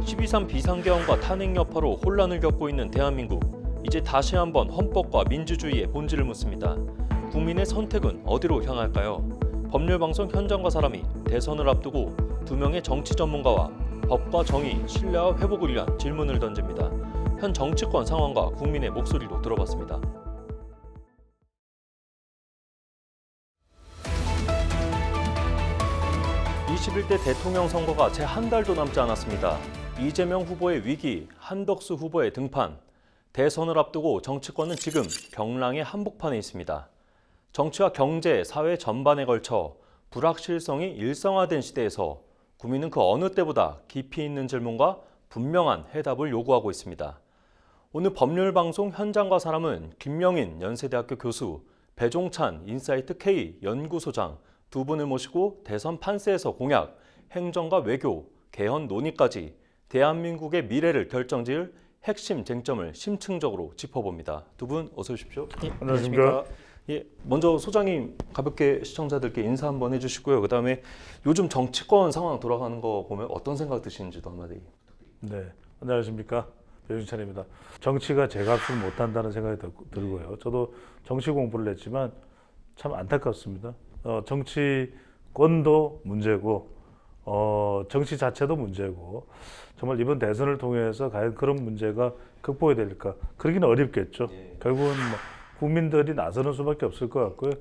12.3 비상계엄과 탄핵 여파로 혼란을 겪고 있는 대한민국. 이제 다시 한번 헌법과 민주주의의 본질을 묻습니다. 국민의 선택은 어디로 향할까요? 법률방송 현장과 사람이 대선을 앞두고 두 명의 정치 전문가와 법과 정의, 신뢰와 회복을 위한 질문을 던집니다. 현 정치권 상황과 국민의 목소리로 들어봤습니다. (21대) 대통령 선거가 채 한 달도 남지 않았습니다. 이재명 후보의 위기, 한덕수 후보의 등판. 대선을 앞두고 정치권은 지금 경랑의 한복판에 있습니다. 정치와 경제, 사회 전반에 걸쳐 불확실성이 일상화된 시대에서 국민은 그 어느 때보다 깊이 있는 질문과 분명한 해답을 요구하고 있습니다. 오늘 법률방송 현장과 사람은 김명인 연세대학교 교수, 배종찬 인사이트 K 연구소장 두 분을 모시고 대선 판세에서 공약, 행정과 외교, 개헌 논의까지 대한민국의 미래를 결정지을 핵심 쟁점을 심층적으로 짚어봅니다. 두 분 어서 오십시오. 안녕하십니까. 예, 먼저 소장님 가볍게 시청자들께 인사 한번 해주시고요. 그다음에 요즘 정치권 상황 돌아가는 거 보면 어떤 생각 드시는지도 한마디. 네, 안녕하십니까. 배종찬입니다. 정치가 제 값을 못한다는 생각이 들고요. 저도 정치 공부를 했지만 참 안타깝습니다. 정치권도 문제고 정치 자체도 문제고 정말 이번 대선을 통해서 과연 그런 문제가 극복이 될까? 그러기는 어렵겠죠. 결국은 국민들이 나서는 수밖에 없을 것 같고요.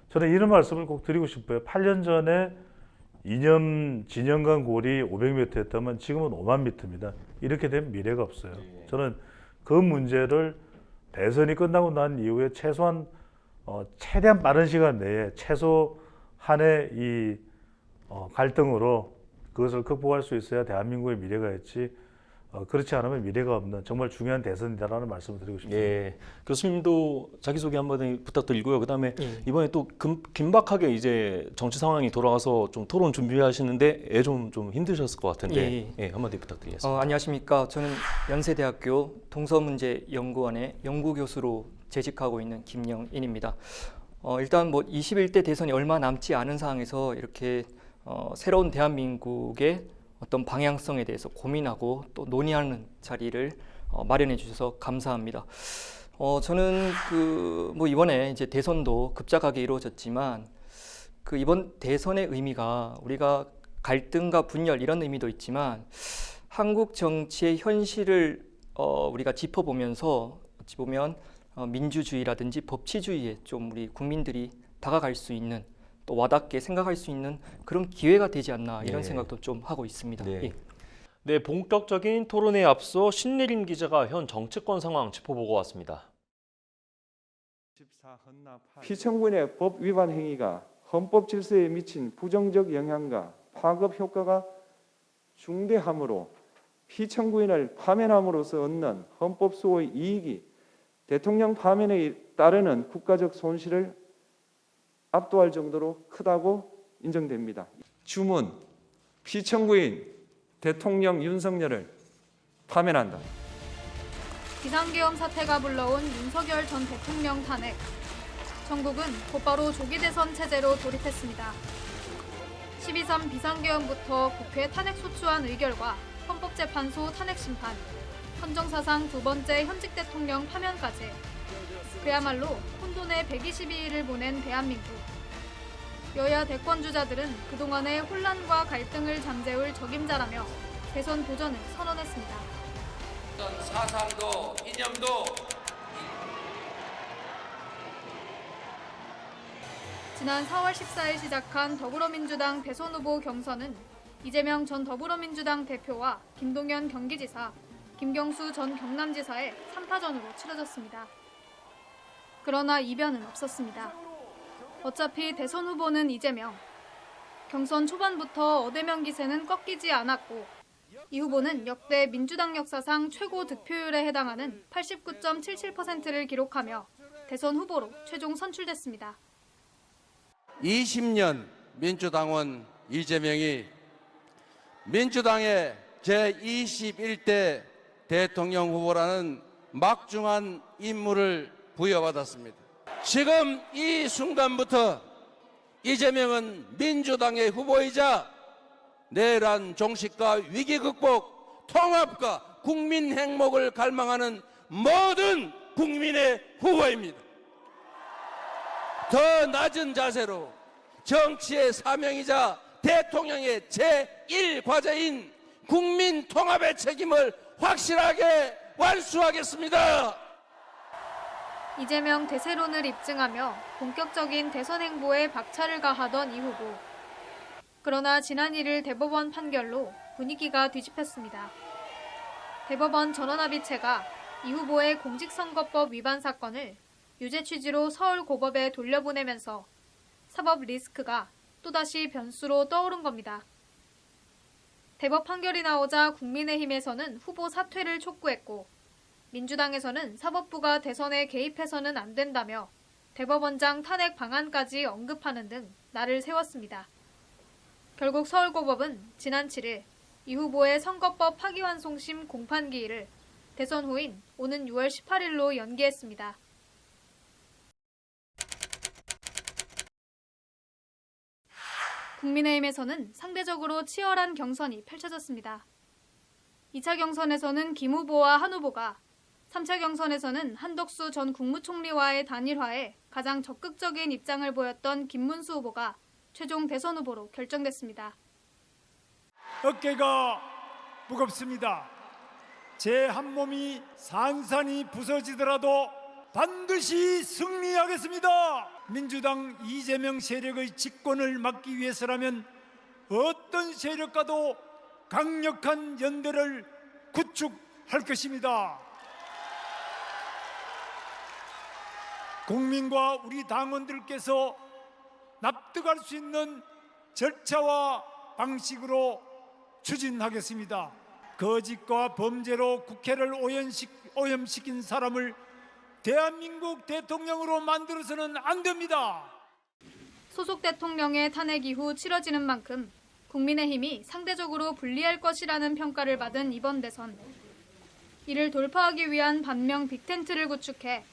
저는 이런 말씀을 꼭 드리고 싶어요. 8년 전에 이념 진영간 고리 500m였다면 지금은 5만 미터입니다. 이렇게 되면 미래가 없어요. 저는 그 문제를 대선이 끝나고 난 이후에 최소한 최대한 빠른 시간 내에 최소한의 이 갈등으로 그것을 극복할 수 있어야 대한민국의 미래가 있지 그렇지 않으면 미래가 없는 정말 중요한 대선이다라는 말씀을 드리고 싶습니다. 예, 교수님도 자기소개 한번 부탁드리고요. 그다음에 이번에 또 긴박하게 이제 정치 상황이 돌아가서 좀 토론 준비하시는데 좀 힘드셨을 것 같은데 한마디 부탁드리겠습니다. 안녕하십니까. 저는 연세대학교 동서문제연구원의 연구교수로 재직하고 있는 김영인입니다. 일단 21대 대선이 얼마 남지 않은 상황에서 이렇게 새로운 대한민국의 어떤 방향성에 대해서 고민하고 또 논의하는 자리를 마련해 주셔서 감사합니다. 저는 이번에 이제 대선도 급작하게 이루어졌지만 이번 대선의 의미가 우리가 갈등과 분열 이런 의미도 있지만 한국 정치의 현실을 우리가 짚어보면서 어찌 보면 민주주의라든지 법치주의에 좀 우리 국민들이 다가갈 수 있는 또 와닿게 생각할 수 있는 그런 기회가 되지 않나 이런 생각도 좀 하고 있습니다. 네, 본격적인 토론에 앞서 신예림 기자가 현 정치권 상황 짚어보고 왔습니다. 피청구인의 법 위반 행위가 헌법 질서에 미친 부정적 영향과 파급 효과가 중대하므로 피청구인을 파면함으로써 얻는 헌법 수호의 이익이 대통령 파면에 따르는 국가적 손실을 압도할 정도로 크다고 인정됩니다. 주문, 피청구인 대통령 윤석열을 파면한다. 비상계엄 사태가 불러온 윤석열 전 대통령 탄핵. 전국은 곧바로 조기 대선 체제로 돌입했습니다. 12.3 비상계엄부터 국회 탄핵 소추안 의결과 헌법재판소 탄핵 심판, 헌정사상 두 번째 현직 대통령 파면까지. 그야말로 혼돈의 122일을 보낸 대한민국. 여야 대권주자들은 그동안의 혼란과 갈등을 잠재울 적임자라며 대선 도전을 선언했습니다. 사상도 이념도 지난 4월 14일 시작한 더불어민주당 대선 후보 경선은 이재명 전 더불어민주당 대표와 김동연 경기지사, 김경수 전 경남지사의 3파전으로 치러졌습니다. 그러나 이변은 없었습니다. 어차피 대선 후보는 이재명. 경선 초반부터 어대명 기세는 꺾이지 않았고 이 후보는 역대 민주당 역사상 최고 득표율에 해당하는 89.77%를 기록하며 대선 후보로 최종 선출됐습니다. 20년 민주당원 이재명이 민주당의 제21대 대통령 후보라는 막중한 임무를 부여받았습니다. 지금 이 순간부터 이재명은 민주당의 후보이자 내란 종식과 위기 극복, 통합과 국민 행복을 갈망하는 모든 국민의 후보입니다. 더 낮은 자세로 정치의 사명이자 대통령의 제1과제인 국민 통합의 책임을 확실하게 완수하겠습니다. 이재명 대세론을 입증하며 본격적인 대선 행보에 박차를 가하던 이 후보. 그러나 지난 1일 대법원 판결로 분위기가 뒤집혔습니다. 대법원 전원합의체가 이 후보의 공직선거법 위반 사건을 유죄 취지로 서울고법에 돌려보내면서 사법 리스크가 또다시 변수로 떠오른 겁니다. 대법 판결이 나오자 국민의힘에서는 후보 사퇴를 촉구했고 민주당에서는 사법부가 대선에 개입해서는 안 된다며 대법원장 탄핵 방안까지 언급하는 등 날을 세웠습니다. 결국 서울고법은 지난 7일 이 후보의 선거법 파기환송심 공판기일을 대선 후인 오는 6월 18일로 연기했습니다. 국민의힘에서는 상대적으로 치열한 경선이 펼쳐졌습니다. 2차 경선에서는 김 후보와 한 후보가, 3차 경선에서는 한덕수 전 국무총리와의 단일화에 가장 적극적인 입장을 보였던 김문수 후보가 최종 대선 후보로 결정됐습니다. 어깨가 무겁습니다. 제 한 몸이 산산이 부서지더라도 반드시 승리하겠습니다. 민주당 이재명 세력의 집권을 막기 위해서라면 어떤 세력과도 강력한 연대를 구축할 것입니다. 국민과 우리 당원들께서 납득할 수 있는 절차와 방식으로 추진하겠습니다. 거짓과 범죄로 국회를 오염시킨 사람을 대한민국 대통령으로 만들어서는 안 됩니다. 소속 대통령의 탄핵 이후 치러지는 만큼 국민의힘이 상대적으로 불리할 것이라는 평가를 받은 이번 대선. 이를 돌파하기 위한 반명 빅텐트를 구축해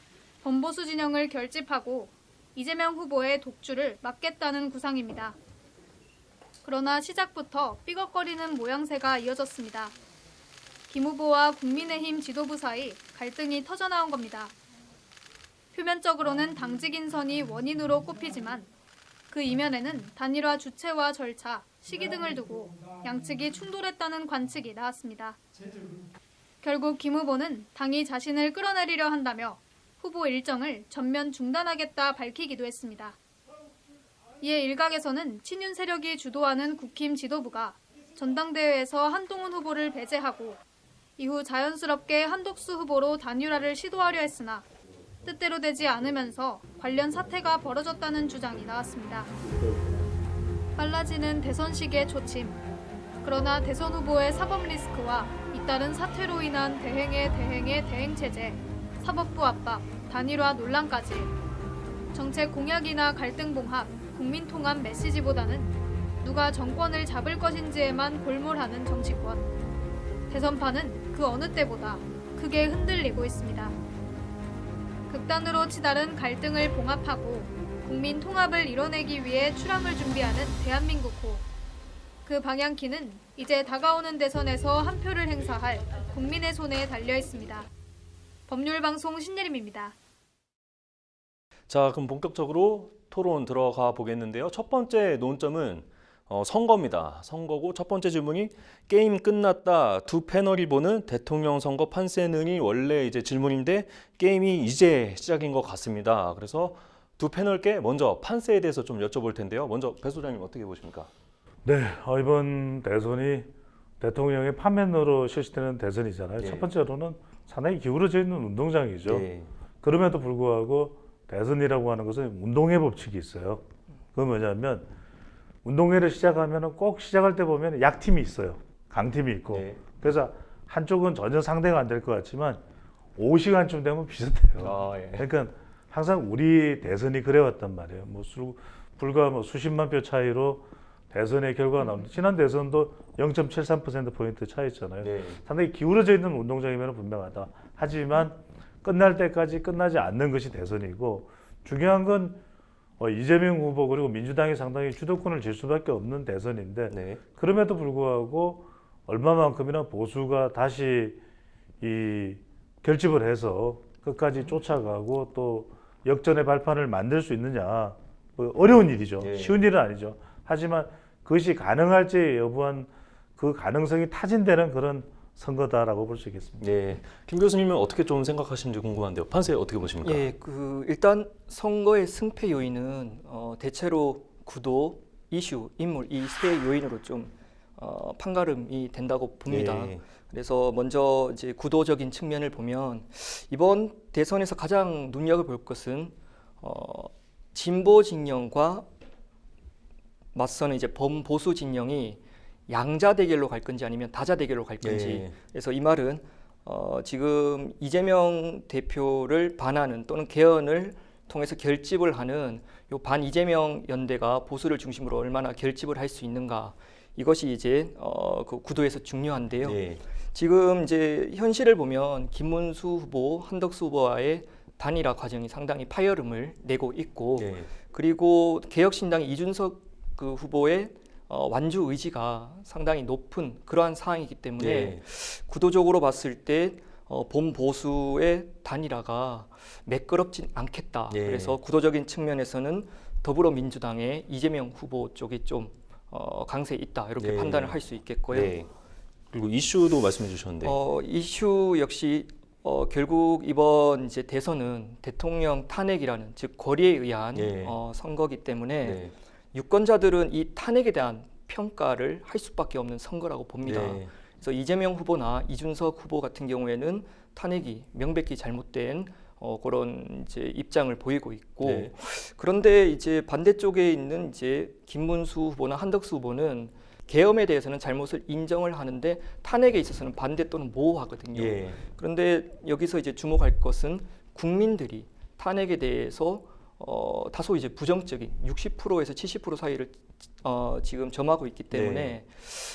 범보수 진영을 결집하고 이재명 후보의 독주를 막겠다는 구상입니다. 그러나 시작부터 삐걱거리는 모양새가 이어졌습니다. 김 후보와 국민의힘 지도부 사이 갈등이 터져나온 겁니다. 표면적으로는 당직 인선이 원인으로 꼽히지만 그 이면에는 단일화 주체와 절차, 시기 등을 두고 양측이 충돌했다는 관측이 나왔습니다. 결국 김 후보는 당이 자신을 끌어내리려 한다며 후보 일정을 전면 중단하겠다 밝히기도 했습니다. 이에 일각에서는 친윤 세력이 주도하는 국힘 지도부가 전당대회에서 한동훈 후보를 배제하고 이후 자연스럽게 한덕수 후보로 단일화를 시도하려 했으나 뜻대로 되지 않으면서 관련 사태가 벌어졌다는 주장이 나왔습니다. 빨라지는 대선 시기의 초침. 그러나 대선 후보의 사법 리스크와 잇따른 사태로 인한 대행의 대행체제, 사법부 압박, 단일화 논란까지 정책 공약이나 갈등 봉합, 국민 통합 메시지보다는 누가 정권을 잡을 것인지에만 골몰하는 정치권. 대선판은 그 어느 때보다 크게 흔들리고 있습니다. 극단으로 치달은 갈등을 봉합하고 국민 통합을 이뤄내기 위해 출항을 준비하는 대한민국 호. 그 방향키는 이제 다가오는 대선에서 한 표를 행사할 국민의 손에 달려 있습니다. 법률방송 신예림입니다. 자, 그럼 본격적으로 토론 들어가 보겠는데요. 첫 번째 논점은 선거입니다. 선거고 첫 번째 질문이 게임 끝났다. 두 패널이 보는 대통령 선거 판세는이 원래 이제 질문인데 게임이 이제 시작인 것 같습니다. 그래서 두 패널께 먼저 판세에 대해서 좀 여쭤볼 텐데요. 먼저 배 소장님 어떻게 보십니까? 네, 이번 대선이 대통령의 판면으로 실시되는 대선이잖아요. 예. 첫 번째로는 상당히 기울어져 있는 운동장이죠. 예. 그럼에도 불구하고 대선이라고 하는 것은 운동의 법칙이 있어요. 그건 뭐냐면 운동회를 시작하면 꼭 시작할 때 보면 약팀이 있어요. 강팀이 있고. 예. 그래서 한쪽은 전혀 상대가 안 될 것 같지만 5시간쯤 되면 비슷해요. 아, 예. 그러니까 항상 우리 대선이 그래왔단 말이에요. 불과 수십만 표 차이로 대선의 결과가 나오는데 지난 대선도 0.73%포인트 차이였잖아요. 네. 상당히 기울어져 있는 운동장이면 분명하다. 하지만 끝날 때까지 끝나지 않는 것이 대선이고 중요한 건 이재명 후보 그리고 민주당이 상당히 주도권을 질 수밖에 없는 대선인데 네. 그럼에도 불구하고 얼마만큼이나 보수가 다시 이 결집을 해서 끝까지 쫓아가고 또 역전의 발판을 만들 수 있느냐, 뭐 어려운 일이죠. 예. 쉬운 일은 아니죠. 하지만 그것이 가능할지 여부한 그 가능성이 타진되는 그런 선거다라고 볼 수 있겠습니다. 네, 김 교수님은 어떻게 좀 생각하시는지 궁금한데요. 판세 어떻게 보십니까? 예, 일단 선거의 승패 요인은 대체로 구도, 이슈, 인물 이 세 요인으로 좀 판가름이 된다고 봅니다. 예. 그래서 먼저 이제 구도적인 측면을 보면 이번 대선에서 가장 눈여겨볼 것은 진보 진영과 맞서는 이제 범보수 진영이 양자 대결로 갈 건지 아니면 다자 대결로 갈 건지. 예. 그래서 이 말은 지금 이재명 대표를 반하는 또는 개헌을 통해서 결집을 하는 요 반 이재명 연대가 보수를 중심으로 얼마나 결집을 할 수 있는가, 이것이 이제 그 구도에서 중요한데요. 예. 지금 이제 현실을 보면 김문수 후보, 한덕수 후보와의 단일화 과정이 상당히 파열음을 내고 있고, 예. 그리고 개혁신당의 이준석 그 후보의 완주 의지가 상당히 높은 그러한 상황이기 때문에 예. 구도적으로 봤을 때 범보수의 단일화가 매끄럽진 않겠다. 예. 그래서 구도적인 측면에서는 더불어민주당의 이재명 후보 쪽이 좀 강세 있다 이렇게 예. 판단을 할 수 있겠고요. 네. 그리고 이슈도 말씀해 주셨는데. 이슈 역시 결국 이번 이제 대선은 대통령 탄핵이라는 즉 권리에 의한 예. 선거기 때문에 네. 유권자들은 이 탄핵에 대한 평가를 할 수밖에 없는 선거라고 봅니다. 네. 그래서 이재명 후보나 이준석 후보 같은 경우에는 탄핵이 명백히 잘못된 그런 이제 입장을 보이고 있고, 네. 그런데 이제 반대쪽에 있는 이제 김문수 후보나 한덕수 후보는 계엄에 대해서는 잘못을 인정을 하는데 탄핵에 있어서는 반대 또는 모호하거든요. 예. 그런데 여기서 이제 주목할 것은 국민들이 탄핵에 대해서 다소 이제 부정적인 60%에서 70% 사이를 지금 점하고 있기 때문에 네.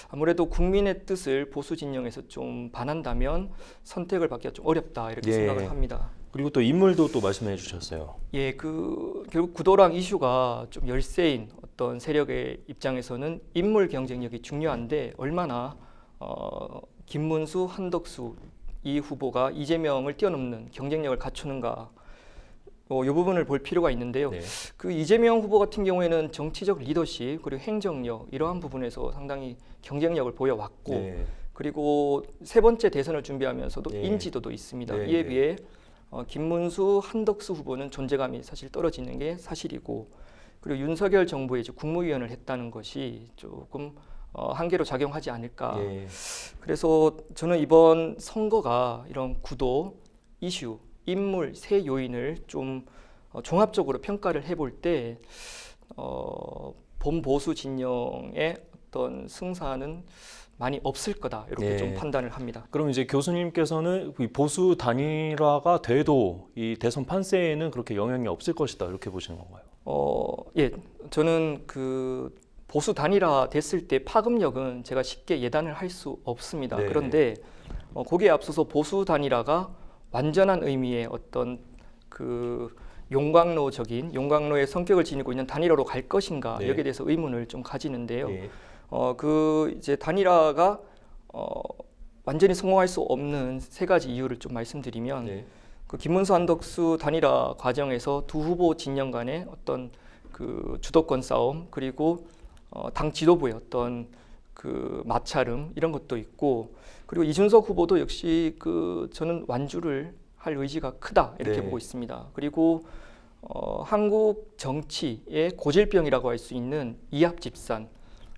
아무래도 국민의 뜻을 보수 진영에서 좀 반한다면 선택을 받기가 좀 어렵다 이렇게 예. 생각을 합니다. 그리고 또 인물도 또 말씀해 주셨어요. 예, 결국 구도랑 이슈가 좀 열세인 어떤 세력의 입장에서는 인물 경쟁력이 중요한데 얼마나 김문수, 한덕수 이 후보가 이재명을 뛰어넘는 경쟁력을 갖추는가, 이 부분을 볼 필요가 있는데요. 네. 그 이재명 후보 같은 경우에는 정치적 리더십 그리고 행정력 이러한 부분에서 상당히 경쟁력을 보여왔고, 네. 그리고 세 번째 대선을 준비하면서도 네. 인지도도 있습니다. 네. 이에 비해 김문수, 한덕수 후보는 존재감이 사실 떨어지는 게 사실이고, 그리고 윤석열 정부에 이제 국무위원을 했다는 것이 조금 한계로 작용하지 않을까. 예. 그래서 저는 이번 선거가 이런 구도, 이슈, 인물 세 요인을 좀 종합적으로 평가를 해볼 때 범보수 진영의 어떤 승산은 많이 없을 거다 이렇게 네. 좀 판단을 합니다. 그럼 이제 교수님께서는 이 보수 단일화가 돼도 이 대선 판세에는 그렇게 영향이 없을 것이다 이렇게 보시는 건가요? 예, 저는 그 보수 단일화 됐을 때 파급력은 제가 쉽게 예단을 할 수 없습니다. 네. 그런데 거기에 앞서서 보수 단일화가 완전한 의미의 어떤 그 용광로의 성격을 지니고 있는 단일화로 갈 것인가, 네. 여기에 대해서 의문을 좀 가지는데요. 예. 그 이제 단일화가 완전히 성공할 수 없는 세 가지 이유를 좀 말씀드리면, 네. 그 김문수 한덕수 단일화 과정에서 두 후보 진영 간의 어떤 그 주도권 싸움, 그리고 당 지도부의 어떤 그 마찰음 이런 것도 있고, 그리고 이준석 후보도 역시 저는 완주를 할 의지가 크다 이렇게 네. 보고 있습니다. 그리고 한국 정치의 고질병이라고 할 수 있는 이합집산.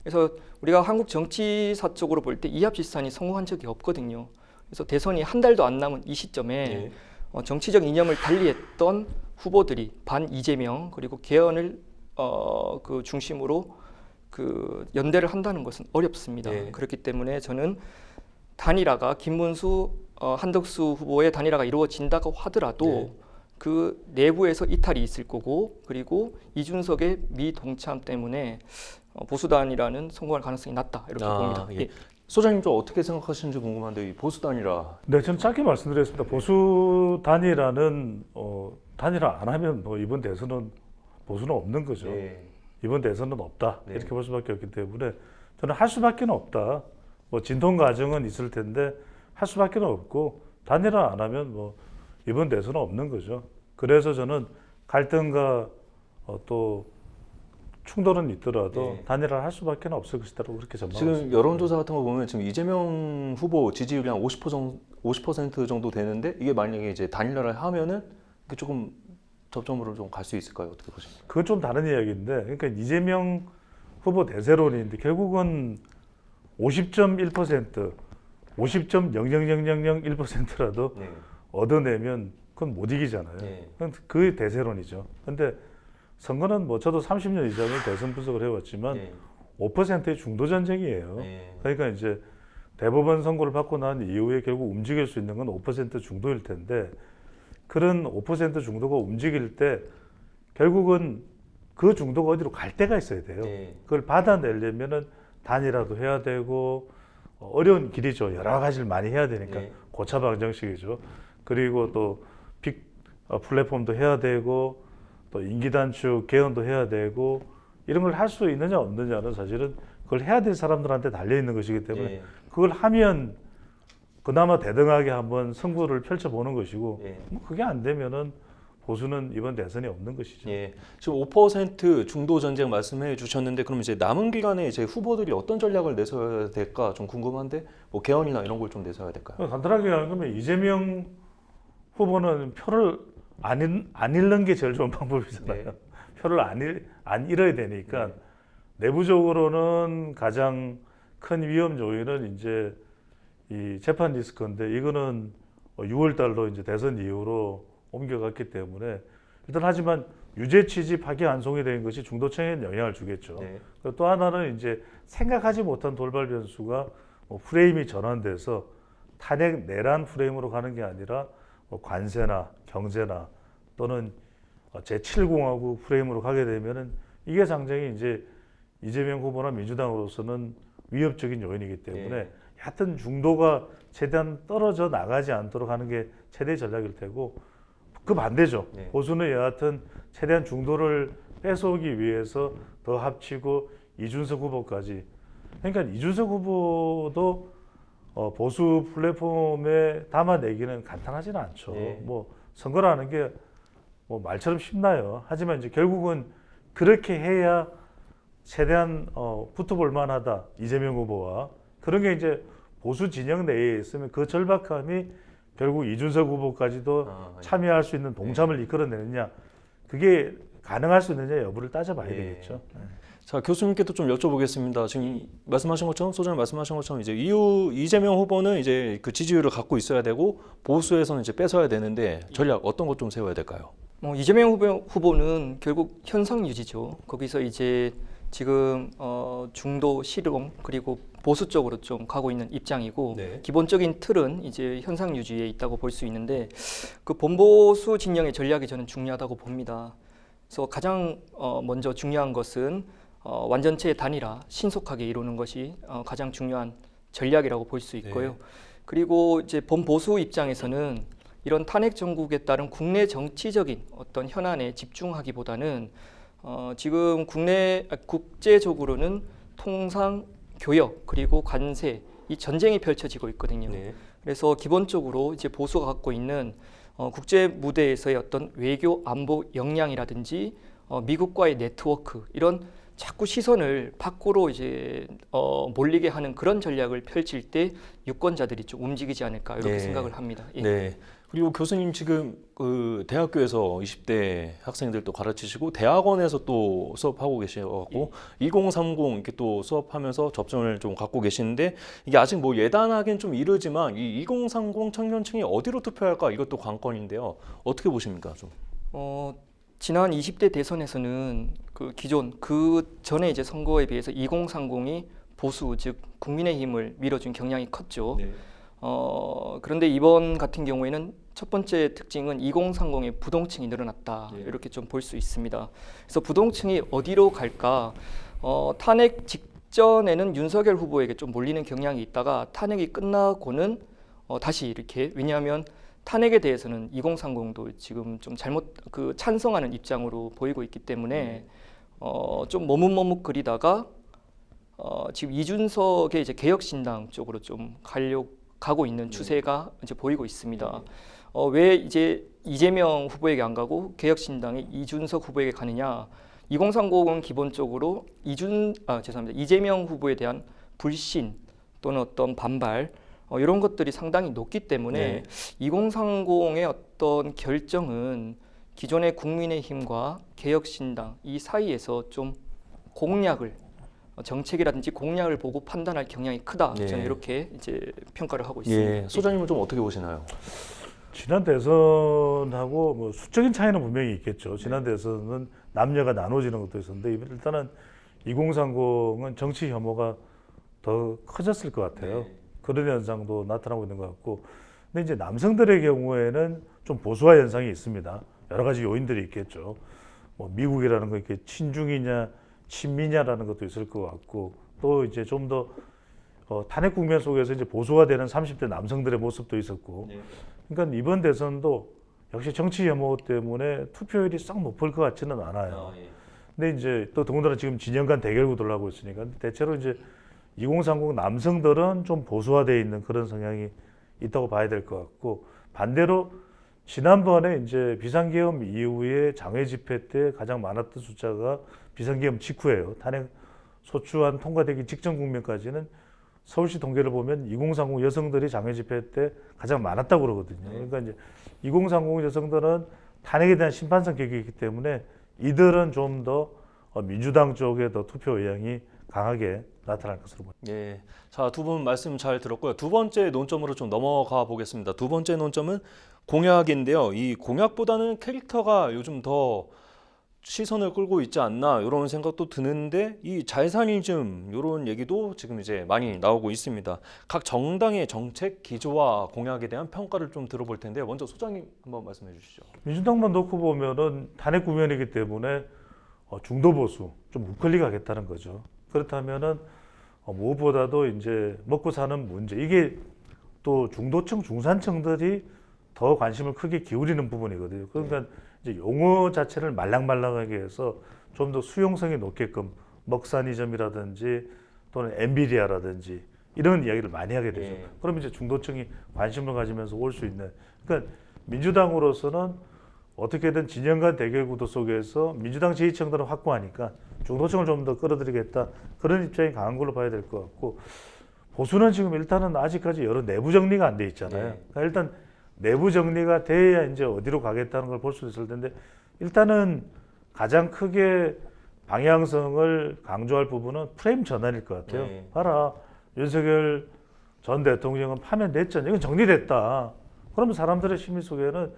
그래서 우리가 한국 정치사 쪽으로 볼 때 이합집산이 성공한 적이 없거든요. 그래서 대선이 한 달도 안 남은 이 시점에 네. 정치적 이념을 달리했던 후보들이 반 이재명 그리고 개헌을 그 중심으로 그 연대를 한다는 것은 어렵습니다. 네. 그렇기 때문에 저는 단일화가 김문수, 한덕수 후보의 단일화가 이루어진다고 하더라도 네. 그 내부에서 이탈이 있을 거고, 그리고 이준석의 미동참 때문에 보수 단일화는 성공할 가능성이 낮다 이렇게 봅니다. 예. 소장님 좀 어떻게 생각하시는지 궁금한데 이 보수 단일화. 네, 저는 짧게 말씀드리겠습니다. 보수 단일화는 단일화 안 하면 뭐 이번 대선은 보수는 없는 거죠. 네. 이번 대선은 없다 네. 이렇게 볼 수밖에 없기 때문에 저는 할 수밖에 없다. 뭐 진통 과정은 있을 텐데 할 수밖에 없고 단일화 안 하면 뭐 이번 대선은 없는 거죠. 그래서 저는 갈등과 또 충돌은 있더라도 예. 단일화를 할 수밖에 없을 것이라고 그렇게 전망하고 지금 있습니다. 여론조사 같은 거 보면 지금 이재명 후보 지지율이 한 50% 정도 되는데 이게 만약에 이제 단일화를 하면은 이게 조금 접점으로 좀 갈 수 있을까요? 어떻게 보십니까? 그건 좀 다른 이야기인데, 그러니까 이재명 후보 대세론인데 결국은 50.1%, 50.00001%라도 네. 얻어내면 그건 못 이기잖아요. 네. 그건 그 대세론이죠. 근데 선거는 뭐 저도 30년 이상을 대선 분석을 해왔지만 네. 5%의 중도 전쟁이에요. 네. 그러니까 이제 대법원 선고를 받고 난 이후에 결국 움직일 수 있는 건 5% 중도일 텐데, 그런 5% 중도가 움직일 때 결국은 그 중도가 어디로 갈 때가 있어야 돼요. 네. 그걸 받아내려면은 단일화도 해야 되고 어려운 길이죠. 여러 가지를 많이 해야 되니까 네. 고차방정식이죠. 그리고 또 빅 플랫폼도 해야 되고 또 임기 단축 개헌도 해야 되고 이런 걸 할 수 있느냐 없느냐는 사실은 그걸 해야 될 사람들한테 달려 있는 것이기 때문에 네. 그걸 하면 그나마 대등하게 한번 승부를 펼쳐보는 것이고 예. 뭐 그게 안 되면은 보수는 이번 대선이 없는 것이죠. 예. 지금 5% 중도 전쟁 말씀해 주셨는데 그럼 이제 남은 기간에 이제 후보들이 어떤 전략을 내서야 될까 좀 궁금한데 뭐 개헌이나 이런 걸 좀 내서야 될까요? 간단하게 하면 이재명 후보는 표를 안 잃는 게 제일 좋은 방법이잖아요. 네. 표를 안 잃어야 되니까 내부적으로는 가장 큰 위험 요인은 이제 이 재판 리스크인데 이거는 6월 달로 이제 대선 이후로 옮겨갔기 때문에 일단 하지만 유죄 취지 파기 안송이 된 것이 중도층에 영향을 주겠죠. 네. 그리고 또 하나는 이제 생각하지 못한 돌발 변수가 프레임이 전환돼서 탄핵 내란 프레임으로 가는 게 아니라 관세나 경제나 또는 제7공화국 프레임으로 가게 되면은 이게 상당히 이제 이재명 후보나 민주당으로서는 위협적인 요인이기 때문에 네. 하여튼 중도가 최대한 떨어져 나가지 않도록 하는 게 최대 전략일 테고 그 반대죠. 네. 보수는 여하튼 최대한 중도를 뺏어오기 위해서 더 합치고 이준석 후보까지. 그러니까 이준석 후보도 보수 플랫폼에 담아내기는 간단하지는 않죠. 네. 뭐 선거라는 게 뭐 말처럼 쉽나요. 하지만 이제 결국은 그렇게 해야 최대한 붙어볼 만하다. 이재명 후보와. 그런 게 이제 보수 진영 내에 있으면 그 절박함이 결국 이준석 후보까지도 참여할 수 있는 동참을 이끌어내느냐, 그게 가능할 수 있느냐 여부를 따져봐야 예. 되겠죠. 자, 교수님께도 좀 여쭤보겠습니다. 지금 말씀하신 것처럼 소장님 말씀하신 것처럼 이제 이재명 후보는 이제 그 지지율을 갖고 있어야 되고 보수에서는 이제 뺏어야 되는데 전략 어떤 것 좀 세워야 될까요? 이재명 후보는 결국 현상 유지죠. 거기서 이제 지금 중도 실용 그리고 보수 쪽으로 좀 가고 있는 입장이고 네. 기본적인 틀은 이제 현상 유지에 있다고 볼 수 있는데 그 본보수 진영의 전략이 저는 중요하다고 봅니다. 그래서 가장 먼저 중요한 것은 완전체 단일화 신속하게 이루는 것이 가장 중요한 전략이라고 볼 수 있고요. 네. 그리고 이제 본보수 입장에서는 이런 탄핵 정국에 따른 국내 정치적인 어떤 현안에 집중하기보다는 지금 국제적으로는 통상, 교역 그리고 관세 이 전쟁이 펼쳐지고 있거든요. 네. 그래서 기본적으로 이제 보수가 갖고 있는 국제 무대에서의 어떤 외교 안보 역량이라든지 미국과의 네트워크 이런 자꾸 시선을 밖으로 이제 몰리게 하는 그런 전략을 펼칠 때 유권자들이 좀 움직이지 않을까 이렇게 네. 생각을 합니다. 예. 네. 그리고 교수님 지금 그 대학교에서 20대 학생들도 가르치시고 대학원에서 또 수업하고 계셔갖고 2030 이렇게 또 수업하면서 접점을 좀 갖고 계시는데 이게 아직 뭐 예단하기는 좀 이르지만 이 2030 청년층이 어디로 투표할까 이것도 관건인데요. 어떻게 보십니까 좀? 지난 20대 대선에서는 그 기존 그 전에 이제 선거에 비해서 2030이 보수 즉 국민의힘을 밀어준 경향이 컸죠. 네. 그런데 이번 같은 경우에는 첫 번째 특징은 2030의 부동층이 늘어났다 네. 이렇게 좀 볼 수 있습니다. 그래서 부동층이 어디로 갈까? 탄핵 직전에는 윤석열 후보에게 좀 몰리는 경향이 있다가 탄핵이 끝나고는 다시 이렇게 왜냐하면 탄핵에 대해서는 2030도 지금 좀 잘못 찬성하는 입장으로 보이고 있기 때문에 좀 머뭇머뭇거리다가 지금 이준석의 이제 개혁신당 쪽으로 좀 가고 있는 추세가 이제 보이고 있습니다. 왜 이제 이재명 후보에게 안 가고 개혁신당의 이준석 후보에게 가느냐? 2030은 기본적으로 이재명 후보에 대한 불신 또는 어떤 반발 이런 것들이 상당히 높기 때문에 2030의 어떤 결정은 기존의 국민의힘과 개혁신당 이 사이에서 좀 정책이라든지 공약을 보고 판단할 경향이 크다. 저는 이렇게 이제 평가를 하고 있습니다. 예, 소장님은 좀 어떻게 보시나요? 지난 대선하고 뭐 수적인 차이는 분명히 있겠죠. 지난 대선은 남녀가 나눠지는 것도 있었는데 일단은 2030은 정치 혐오가 더 커졌을 것 같아요. 그런 현상도 나타나고 있는 것 같고, 근데 이제 남성들의 경우에는 좀 보수화 현상이 있습니다. 여러 가지 요인들이 있겠죠. 뭐 미국이라는 거 이렇게 친중이냐 친미냐라는 것도 있을 것 같고, 또 이제 좀 더 탄핵 국면 속에서 이제 보수화되는 30대 남성들의 모습도 있었고, 그러니까 이번 대선도 역시 정치 혐오 때문에 투표율이 싹 높을 것 같지는 않아요. 근데 이제 또 더군다나 지금 진영 간 대결 구도를 하고 있으니까 대체로 이제 2030 남성들은 좀 보수화되어 있는 그런 성향이 있다고 봐야 될 것 같고, 반대로 지난번에 이제 비상계엄 이후에 장외 집회 때 가장 많았던 숫자가 비상계엄 직후예요. 탄핵 소추안 통과되기 직전 국면까지는 서울시 통계를 보면 2030 여성들이 장외 집회 때 가장 많았다고 그러거든요. 그러니까 이제 2030 여성들은 탄핵에 대한 심판 성격이 있기 때문에 이들은 좀 더 민주당 쪽에 더 투표 의향이 강하게 나타날 것으로 보입니다. 예. 자, 두 분 말씀 잘 들었고요. 두 번째 논점으로 좀 넘어가 보겠습니다. 두 번째 논점은 공약인데요. 이 공약보다는 캐릭터가 요즘 더 시선을 끌고 있지 않나 이런 생각도 드는데, 이 잘살리즘 이런 얘기도 지금 이제 많이 나오고 있습니다. 각 정당의 정책 기조와 공약에 대한 평가를 좀 들어볼 텐데요. 먼저 소장님 한번 말씀해 주시죠. 민주당만 놓고 보면은 탄핵 국면이기 때문에 중도 보수 좀 우클릭 하겠다는 거죠. 그렇다면은 무엇보다도 이제 먹고 사는 문제, 이게 또 중도층 중산층들이 더 관심을 크게 기울이는 부분이거든요. 그러니까 이제 용어 자체를 말랑말랑하게 해서 좀 더 수용성이 높게끔 먹사니즘이라든지 또는 엔비디아라든지 이런 이야기를 많이 하게 되죠. 그러면 이제 중도층이 관심을 가지면서 올 수 있는, 그러니까 민주당으로서는 어떻게든 진영 간 대결 구도 속에서 민주당 지지층들은 확고하니까 중도층을 좀 더 끌어들이겠다, 그런 입장이 강한 걸로 봐야 될 것 같고, 보수는 지금 일단은 아직까지 여러 내부 정리가 안 돼 있잖아요. 그러니까 일단 내부 정리가 돼야 이제 어디로 가겠다는 걸 볼 수 있을 텐데, 일단은 가장 크게 방향성을 강조할 부분은 프레임 전환일 것 같아요. 봐라, 윤석열 전 대통령은 파면됐잖아. 이건 정리됐다. 그러면 사람들의 심리 속에는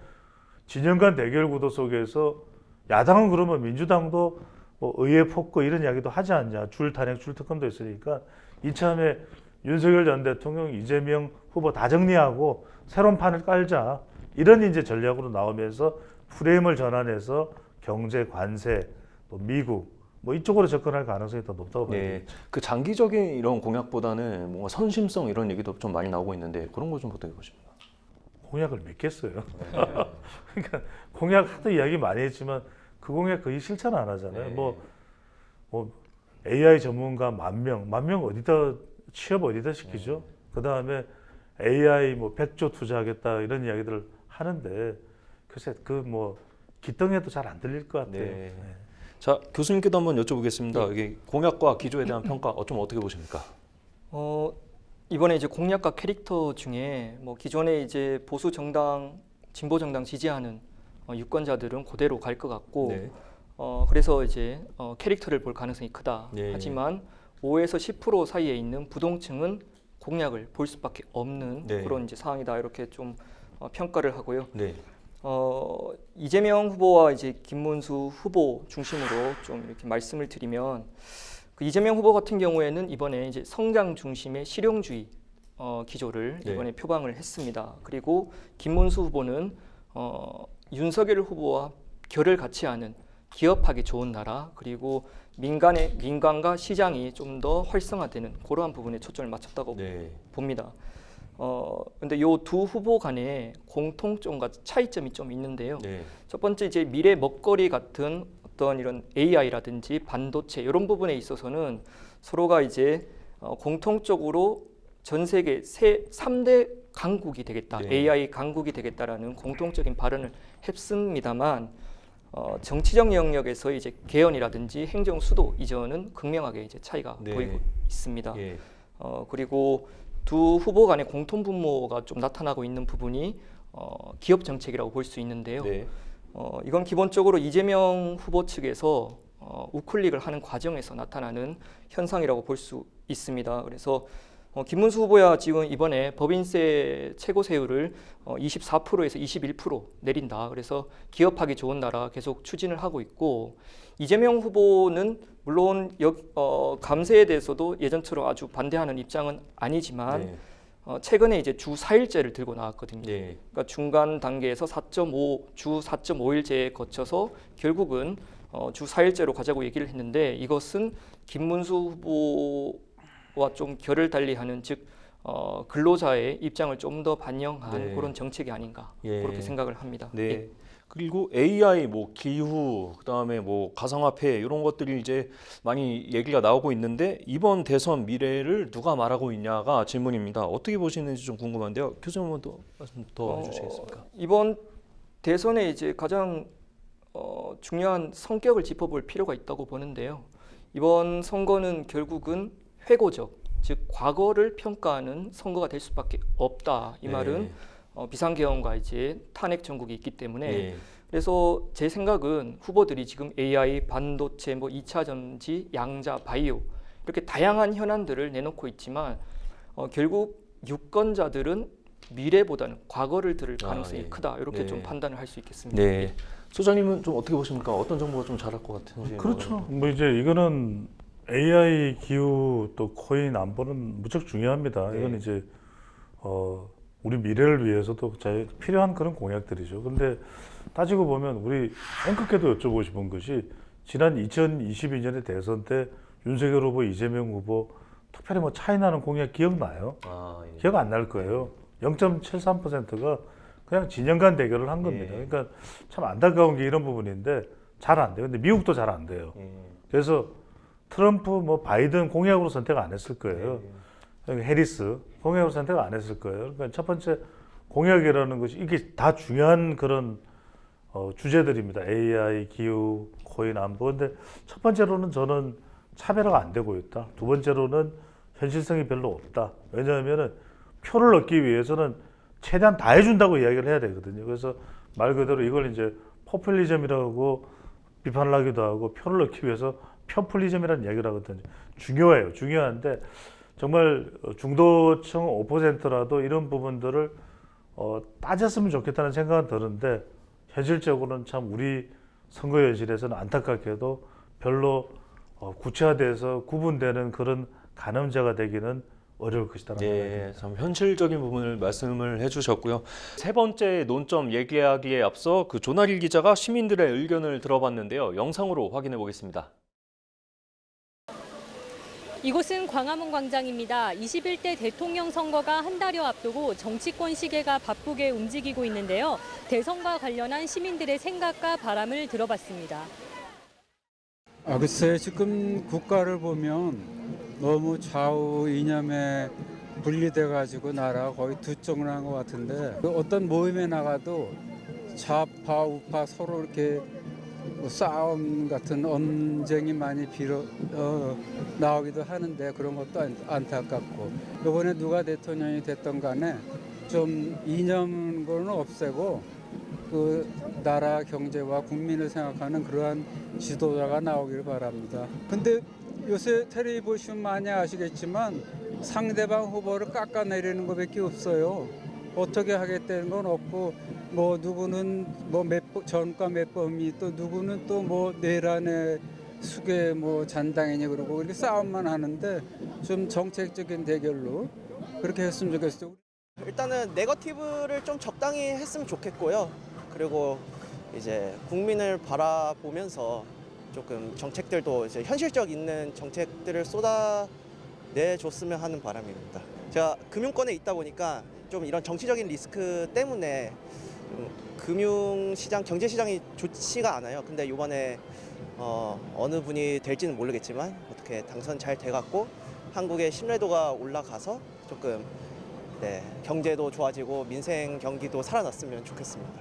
진영 간 대결 구도 속에서 야당은 그러면 민주당도 뭐 의회 폭거 이런 이야기도 하지 않냐. 줄 탄핵, 줄 특검도 있으니까 이참에 윤석열 전 대통령, 이재명 후보 다 정리하고 새로운 판을 깔자, 이런 이제 전략으로 나오면서 프레임을 전환해서 경제, 관세, 또 미국 뭐 이쪽으로 접근할 가능성이 더 높다고 봐요. 네, 그 장기적인 이런 공약보다는 뭔가 선심성 이런 얘기도 좀 많이 나오고 있는데, 그런 거 좀 어떻게 보십니까? 공약을 믿겠어요. 그러니까 공약 하도 이야기 많이 했지만 그 공약 거의 실천 안 하잖아요. 뭐 AI 전문가 10,000명 어디다 취업 어디다 시키죠? 그 다음에 AI 뭐 100조 투자하겠다 이런 이야기들을 하는데, 글쎄 그 뭐 기덩이에도 잘 안 들릴 것 같아요. 자, 교수님께도 한번 여쭤보겠습니다. 이게 공약과 기조에 대한 평가 좀 어떻게 보십니까? 이번에 이제 공약과 캐릭터 중에 뭐 기존에 이제 보수 정당, 진보 정당 지지하는 유권자들은 그대로 갈 것 같고, 그래서 이제 캐릭터를 볼 가능성이 크다. 하지만 5에서 10% 사이에 있는 부동층은 공약을 볼 수밖에 없는 그런 이제 상황이다, 이렇게 좀 평가를 하고요. 이재명 후보와 이제 김문수 후보 중심으로 좀 이렇게 말씀을 드리면, 그 이재명 후보 같은 경우에는 이번에 이제 성장 중심의 실용주의 기조를 이번에 표방을 했습니다. 그리고 김문수 후보는 윤석열 후보와 결을 같이 하는 기업하기 좋은 나라, 그리고 민간과 시장이 좀 더 활성화되는 그러한 부분에 초점을 맞췄다고 봅니다. 근데 요 두 후보 간에 공통점과 차이점이 좀 있는데요. 첫 번째 이제 미래 먹거리 같은 어떤 이런 AI라든지 반도체 이런 부분에 있어서는 서로가 이제 공통적으로 전 세계 3대 강국이 되겠다, 네. AI 강국이 되겠다라는 공통적인 발언을 했습니다만 정치적 영역에서 이제 개헌이라든지 행정 수도 이전은 극명하게 이제 차이가 네. 보이고 있습니다. 예. 그리고 두 후보 간의 공통 분모가 좀 나타나고 있는 부분이 기업 정책이라고 볼 수 있는데요. 네. 이건 기본적으로 이재명 후보 측에서 우클릭을 하는 과정에서 나타나는 현상이라고 볼 수 있습니다. 그래서 김문수 후보야 지금 이번에 법인세 최고세율을 24%에서 21% 내린다. 그래서 기업하기 좋은 나라 계속 추진을 하고 있고, 이재명 후보는 물론 감세에 대해서도 예전처럼 아주 반대하는 입장은 아니지만 네. 최근에 이제 주 4일제를 들고 나왔거든요. 네. 그러니까 중간 단계에서 주 4.5일제에 거쳐서 결국은 주 4일제로 가자고 얘기를 했는데, 이것은 김문수 후보와 좀 결을 달리하는, 즉 근로자의 입장을 좀 더 반영한 네. 그런 정책이 아닌가 예. 그렇게 생각을 합니다. 네. 예. 그리고 AI, 뭐 기후, 그다음에 뭐 가상화폐 이런 것들이 이제 많이 얘기가 나오고 있는데, 이번 대선 미래를 누가 말하고 있냐가 질문입니다. 어떻게 보시는지 좀 궁금한데요. 교수님 한번 더 말씀 더 해주시겠습니까? 이번 대선에 이제 가장 중요한 성격을 짚어볼 필요가 있다고 보는데요. 이번 선거는 결국은 회고적, 즉 과거를 평가하는 선거가 될 수밖에 없다. 이 말은 비상계엄과 이제 탄핵 정국이 있기 때문에 네. 그래서 제 생각은 후보들이 지금 AI, 반도체, 뭐 2차 전지, 양자, 바이오 이렇게 다양한 현안들을 내놓고 있지만 결국 유권자들은 미래보다는 과거를 들을 가능성이 예. 크다. 이렇게 네. 좀 판단을 할 수 있겠습니다. 네. 소장님은 좀 어떻게 보십니까? 어떤 정보가 좀 잘할 것 같은지. 그렇죠. 뭐 이제 이거는 AI, 기후 또 코인 안보는 무척 중요합니다. 네. 이건 이제 우리 미래를 위해서도 필요한 그런 공약들이죠. 근데 따지고 보면 우리 앵커께도 여쭤보고 싶은 것이, 지난 2022년의 대선 때 윤석열 후보, 이재명 후보 특별히 뭐 차이 나는 공약 기억나요? 예. 기억 안 날 거예요. 0.73%가 그냥 진영간 대결을 한 겁니다. 예. 그러니까 참 안타까운 게 이런 부분인데 잘 안 돼요. 근데 미국도 잘 안 돼요. 그래서 트럼프, 뭐 바이든 공약으로 선택 안 했을 거예요. 해리스 공약으로 선택 안 했을 거예요. 그러니까 첫 번째 공약이라는 것이 이게 다 중요한 그런 주제들입니다. AI, 기후, 코인 안보. 근데 첫 번째로는 저는 차별화가 안 되고 있다. 두 번째로는 현실성이 별로 없다. 왜냐하면은 표를 얻기 위해서는 최대한 다 해준다고 이야기를 해야 되거든요. 그래서 말 그대로 이걸 이제 포퓰리즘이라고 비판을 하기도 하고, 표를 얻기 위해서 표퓰리즘이라는 이야기를 하거든요. 중요해요. 중요한데 정말 중도층 5%라도 이런 부분들을 따졌으면 좋겠다는 생각은 드는데, 현실적으로는 참 우리 선거 현실에서는 안타깝게도 별로 구체화돼서 구분되는 그런 가늠자가 되기는 어려울 것이다. 네, 참 현실적인 부분을 말씀을 해주셨고요. 세 번째 논점 얘기하기에 앞서 그 조나릴 기자가 시민들의 의견을 들어봤는데요. 영상으로 확인해 보겠습니다. 이곳은 광화문 광장입니다. 21대 대통령 선거가 한 달여 앞두고 정치권 시계가 바쁘게 움직이고 있는데요. 대선과 관련한 시민들의 생각과 바람을 들어봤습니다. 글쎄, 지금 국가를 보면 너무 좌우 이념에 분리돼 가지고 나라가 거의 두 쪽으로 한 것 같은데, 어떤 모임에 나가도 좌파 우파 서로 이렇게 싸움 같은 언쟁이 많이 나오기도 하는데, 그런 것도 안타깝고, 이번에 누가 대통령이 됐던 간에 좀 이념은 없애고 그 나라 경제와 국민을 생각하는 그러한 지도자가 나오길 바랍니다. 근데 요새 텔레비 보시면 많이 아시겠지만 상대방 후보를 깎아내리는 것밖에 없어요. 어떻게 하겠다는 건 없고, 뭐 누구는 뭐 전과 몇 범위, 또 누구는 또 뭐 내란의 수괴 뭐 잔당이니 그러고 이렇게 싸움만 하는데, 좀 정책적인 대결로 그렇게 했으면 좋겠어요. 일단은 네거티브를 좀 적당히 했으면 좋겠고요. 그리고 이제 국민을 바라보면서 조금 정책들도 이제 현실적 있는 정책들을 쏟아내줬으면 하는 바람입니다. 제가 금융권에 있다 보니까 좀 이런 정치적인 리스크 때문에 금융시장, 경제시장이 좋지가 않아요. 근데 이번에 어느 분이 될지는 모르겠지만 어떻게 당선 잘 돼갖고 한국의 신뢰도가 올라가서 조금 경제도 좋아지고 민생 경기도 살아났으면 좋겠습니다.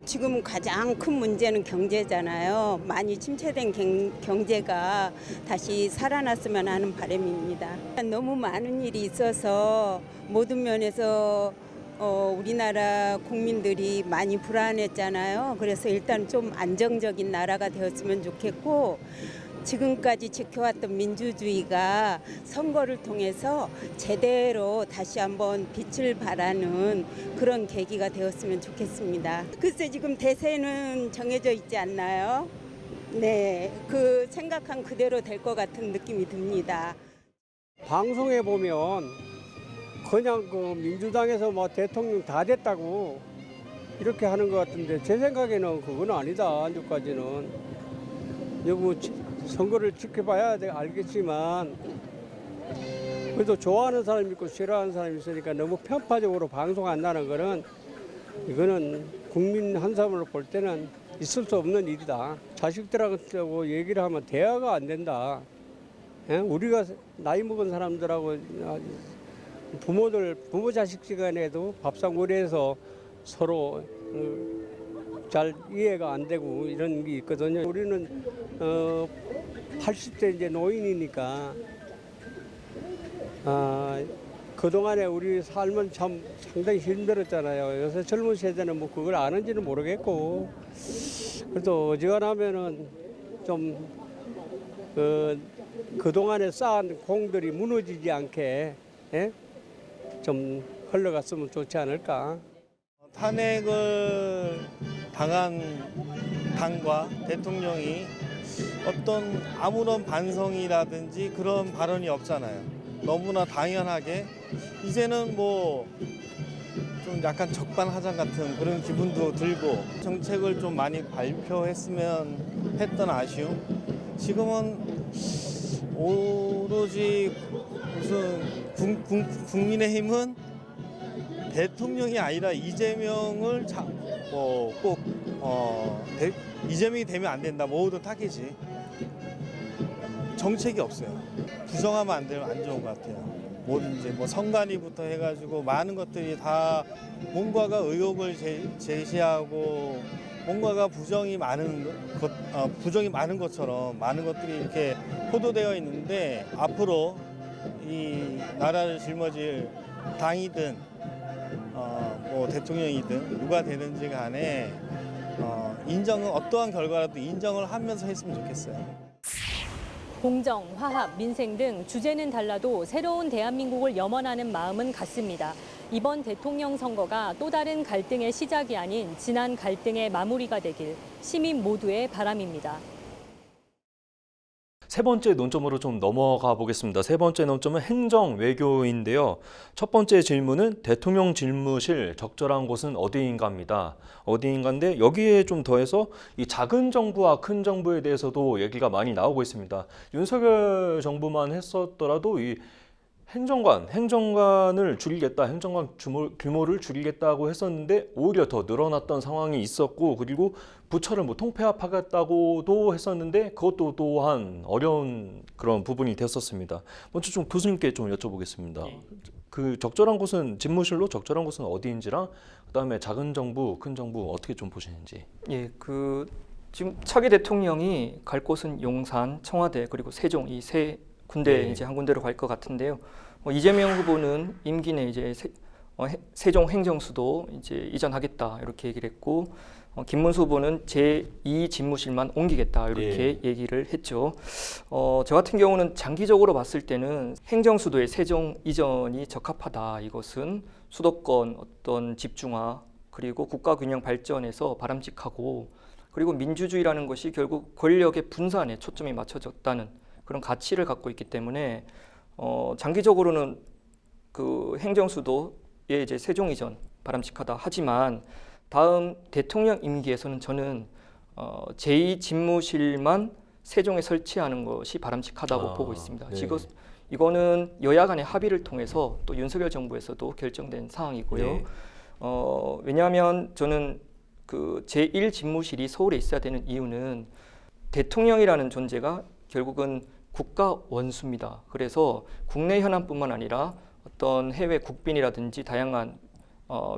지금 가장 큰 문제는 경제잖아요. 많이 침체된 경제가 다시 살아났으면 하는 바람입니다. 너무 많은 일이 있어서 모든 면에서 우리나라 국민들이 많이 불안했잖아요. 그래서 일단 좀 안정적인 나라가 되었으면 좋겠고, 지금까지 지켜왔던 민주주의가 선거를 통해서 제대로 다시 한번 빛을 발하는 그런 계기가 되었으면 좋겠습니다. 글쎄 지금 대세는 정해져 있지 않나요? 네, 그 생각한 그대로 될 것 같은 느낌이 듭니다. 방송에 보면 그냥 그 민주당에서 뭐 대통령 다 됐다고 이렇게 하는 것 같은데, 제 생각에는 그건 아니다. 아직까지는 여보 선거를 지켜봐야 알겠지만, 그래도 좋아하는 사람이 있고 싫어하는 사람이 있으니까 너무 편파적으로 방송한다는 거는, 이거는 국민 한 사람으로 볼 때는 있을 수 없는 일이다. 자식들하고 얘기를 하면 대화가 안 된다. 우리가 나이 먹은 사람들하고 부모 자식 시간에도 밥상머리에서 서로 잘 이해가 안 되고 이런 게 있거든요. 우리는 80대 이제 노인이니까 그동안에 우리 삶은 참 상당히 힘들었잖아요. 요새 젊은 세대는 뭐 그걸 아는지는 모르겠고, 그래도 어지간하면은 좀 그동안에 쌓은 공들이 무너지지 않게 좀 흘러갔으면 좋지 않을까. 탄핵을 당한 당과 대통령이 어떤 아무런 반성이라든지 그런 발언이 없잖아요. 너무나 당연하게 이제는 뭐 좀 약간 적반하장 같은 그런 기분도 들고, 정책을 좀 많이 발표했으면 했던 아쉬움. 지금은 오로지 무슨 국민의힘은 대통령이 아니라 이재명을 꼭 이재명이 되면 안 된다, 모든 타겟이. 정책이 없어요. 부정하면 안 되면 안 좋은 것 같아요. 뭐든지 뭐 선관위부터 해가지고 많은 것들이 다 뭔가가 의혹을 제시하고 뭔가가 부정이 많은 것처럼 많은 것들이 이렇게 포도되어 있는데, 앞으로 이 나라를 짊어질 당이든 뭐 대통령이든 누가 되든지 간에 인정은 어떠한 결과라도 인정을 하면서 했으면 좋겠어요. 공정, 화합, 민생 등 주제는 달라도 새로운 대한민국을 염원하는 마음은 같습니다. 이번 대통령 선거가 또 다른 갈등의 시작이 아닌 지난 갈등의 마무리가 되길 시민 모두의 바람입니다. 세 번째 논점으로 좀 넘어가 보겠습니다. 세 번째 논점은 행정 외교인데요. 첫 번째 질문은 대통령 집무실 적절한 곳은 어디인가입니다. 어디인가인데 여기에 좀 더해서 이 작은 정부와 큰 정부에 대해서도 얘기가 많이 나오고 있습니다. 윤석열 정부만 했었더라도 이 행정관을 줄이겠다, 행정관 규모를 줄이겠다고 했었는데 오히려 더 늘어났던 상황이 있었고, 그리고 부처를 뭐 통폐합하겠다고도 했었는데 그것도 또한 어려운 그런 부분이 됐었습니다. 먼저 좀 교수님께 좀 여쭤보겠습니다. 그 적절한 곳은 집무실로 적절한 곳은 어디인지랑 그다음에 작은 정부, 큰 정부 어떻게 좀 보시는지. 예, 지금 차기 대통령이 갈 곳은 용산, 청와대 그리고 세종 이 세 군데 이제 한 군데로 갈 것 같은데요. 이재명 후보는 임기 내 이제 세종 행정수도 이제 이전하겠다 이렇게 얘기를 했고, 김문수 후보는 제2 집무실만 옮기겠다 이렇게 얘기를 했죠. 저 같은 경우는 장기적으로 봤을 때는 행정수도의 세종 이전이 적합하다. 이것은 수도권 어떤 집중화 그리고 국가균형 발전에서 바람직하고, 그리고 민주주의라는 것이 결국 권력의 분산에 초점이 맞춰졌다는 그런 가치를 갖고 있기 때문에 장기적으로는 그 행정수도의 이제 세종 이전 바람직하다. 하지만 다음 대통령 임기에서는 저는 제2 집무실만 세종에 설치하는 것이 바람직하다고 보고 있습니다. 이거는 여야 간의 합의를 통해서 또 윤석열 정부에서도 결정된 사항이고요. 왜냐하면 저는 그 제1 집무실이 서울에 있어야 되는 이유는 대통령이라는 존재가 결국은 국가 원수입니다. 그래서 국내 현안뿐만 아니라 어떤 해외 국빈이라든지 다양한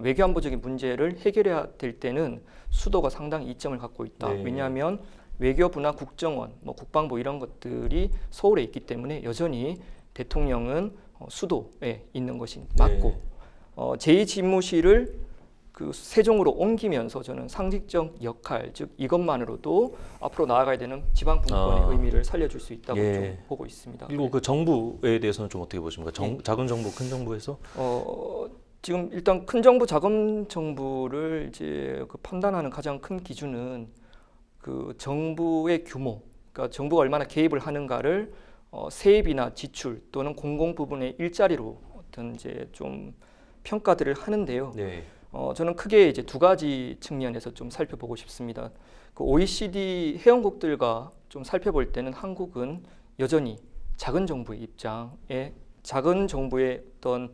외교안보적인 문제를 해결해야 될 때는 수도가 상당히 이점을 갖고 있다. 네. 왜냐하면 외교부나 국정원, 뭐 국방부 이런 것들이 서울에 있기 때문에 여전히 대통령은 수도에 있는 것이 맞고 제2집무실을 그 세종으로 옮기면서 저는 상징적 역할, 즉 이것만으로도 앞으로 나아가야 되는 지방 분권의 의미를 살려줄 수 있다고 좀 보고 있습니다. 그리고 그 정부에 대해서는 좀 어떻게 보십니까? 작은 정부, 큰 정부에서? 지금 일단 큰 정부, 작은 정부를 이제 그 판단하는 가장 큰 기준은 그 정부의 규모, 그러니까 정부가 얼마나 개입을 하는가를 세입이나 지출 또는 공공 부분의 일자리로 어떤 이제 좀 평가들을 하는데요. 네. 저는 크게 이제 두 가지 측면에서 좀 살펴보고 싶습니다. 그 OECD 회원국들과 좀 살펴볼 때는 한국은 여전히 작은 정부의 입장에 작은 정부의 어떤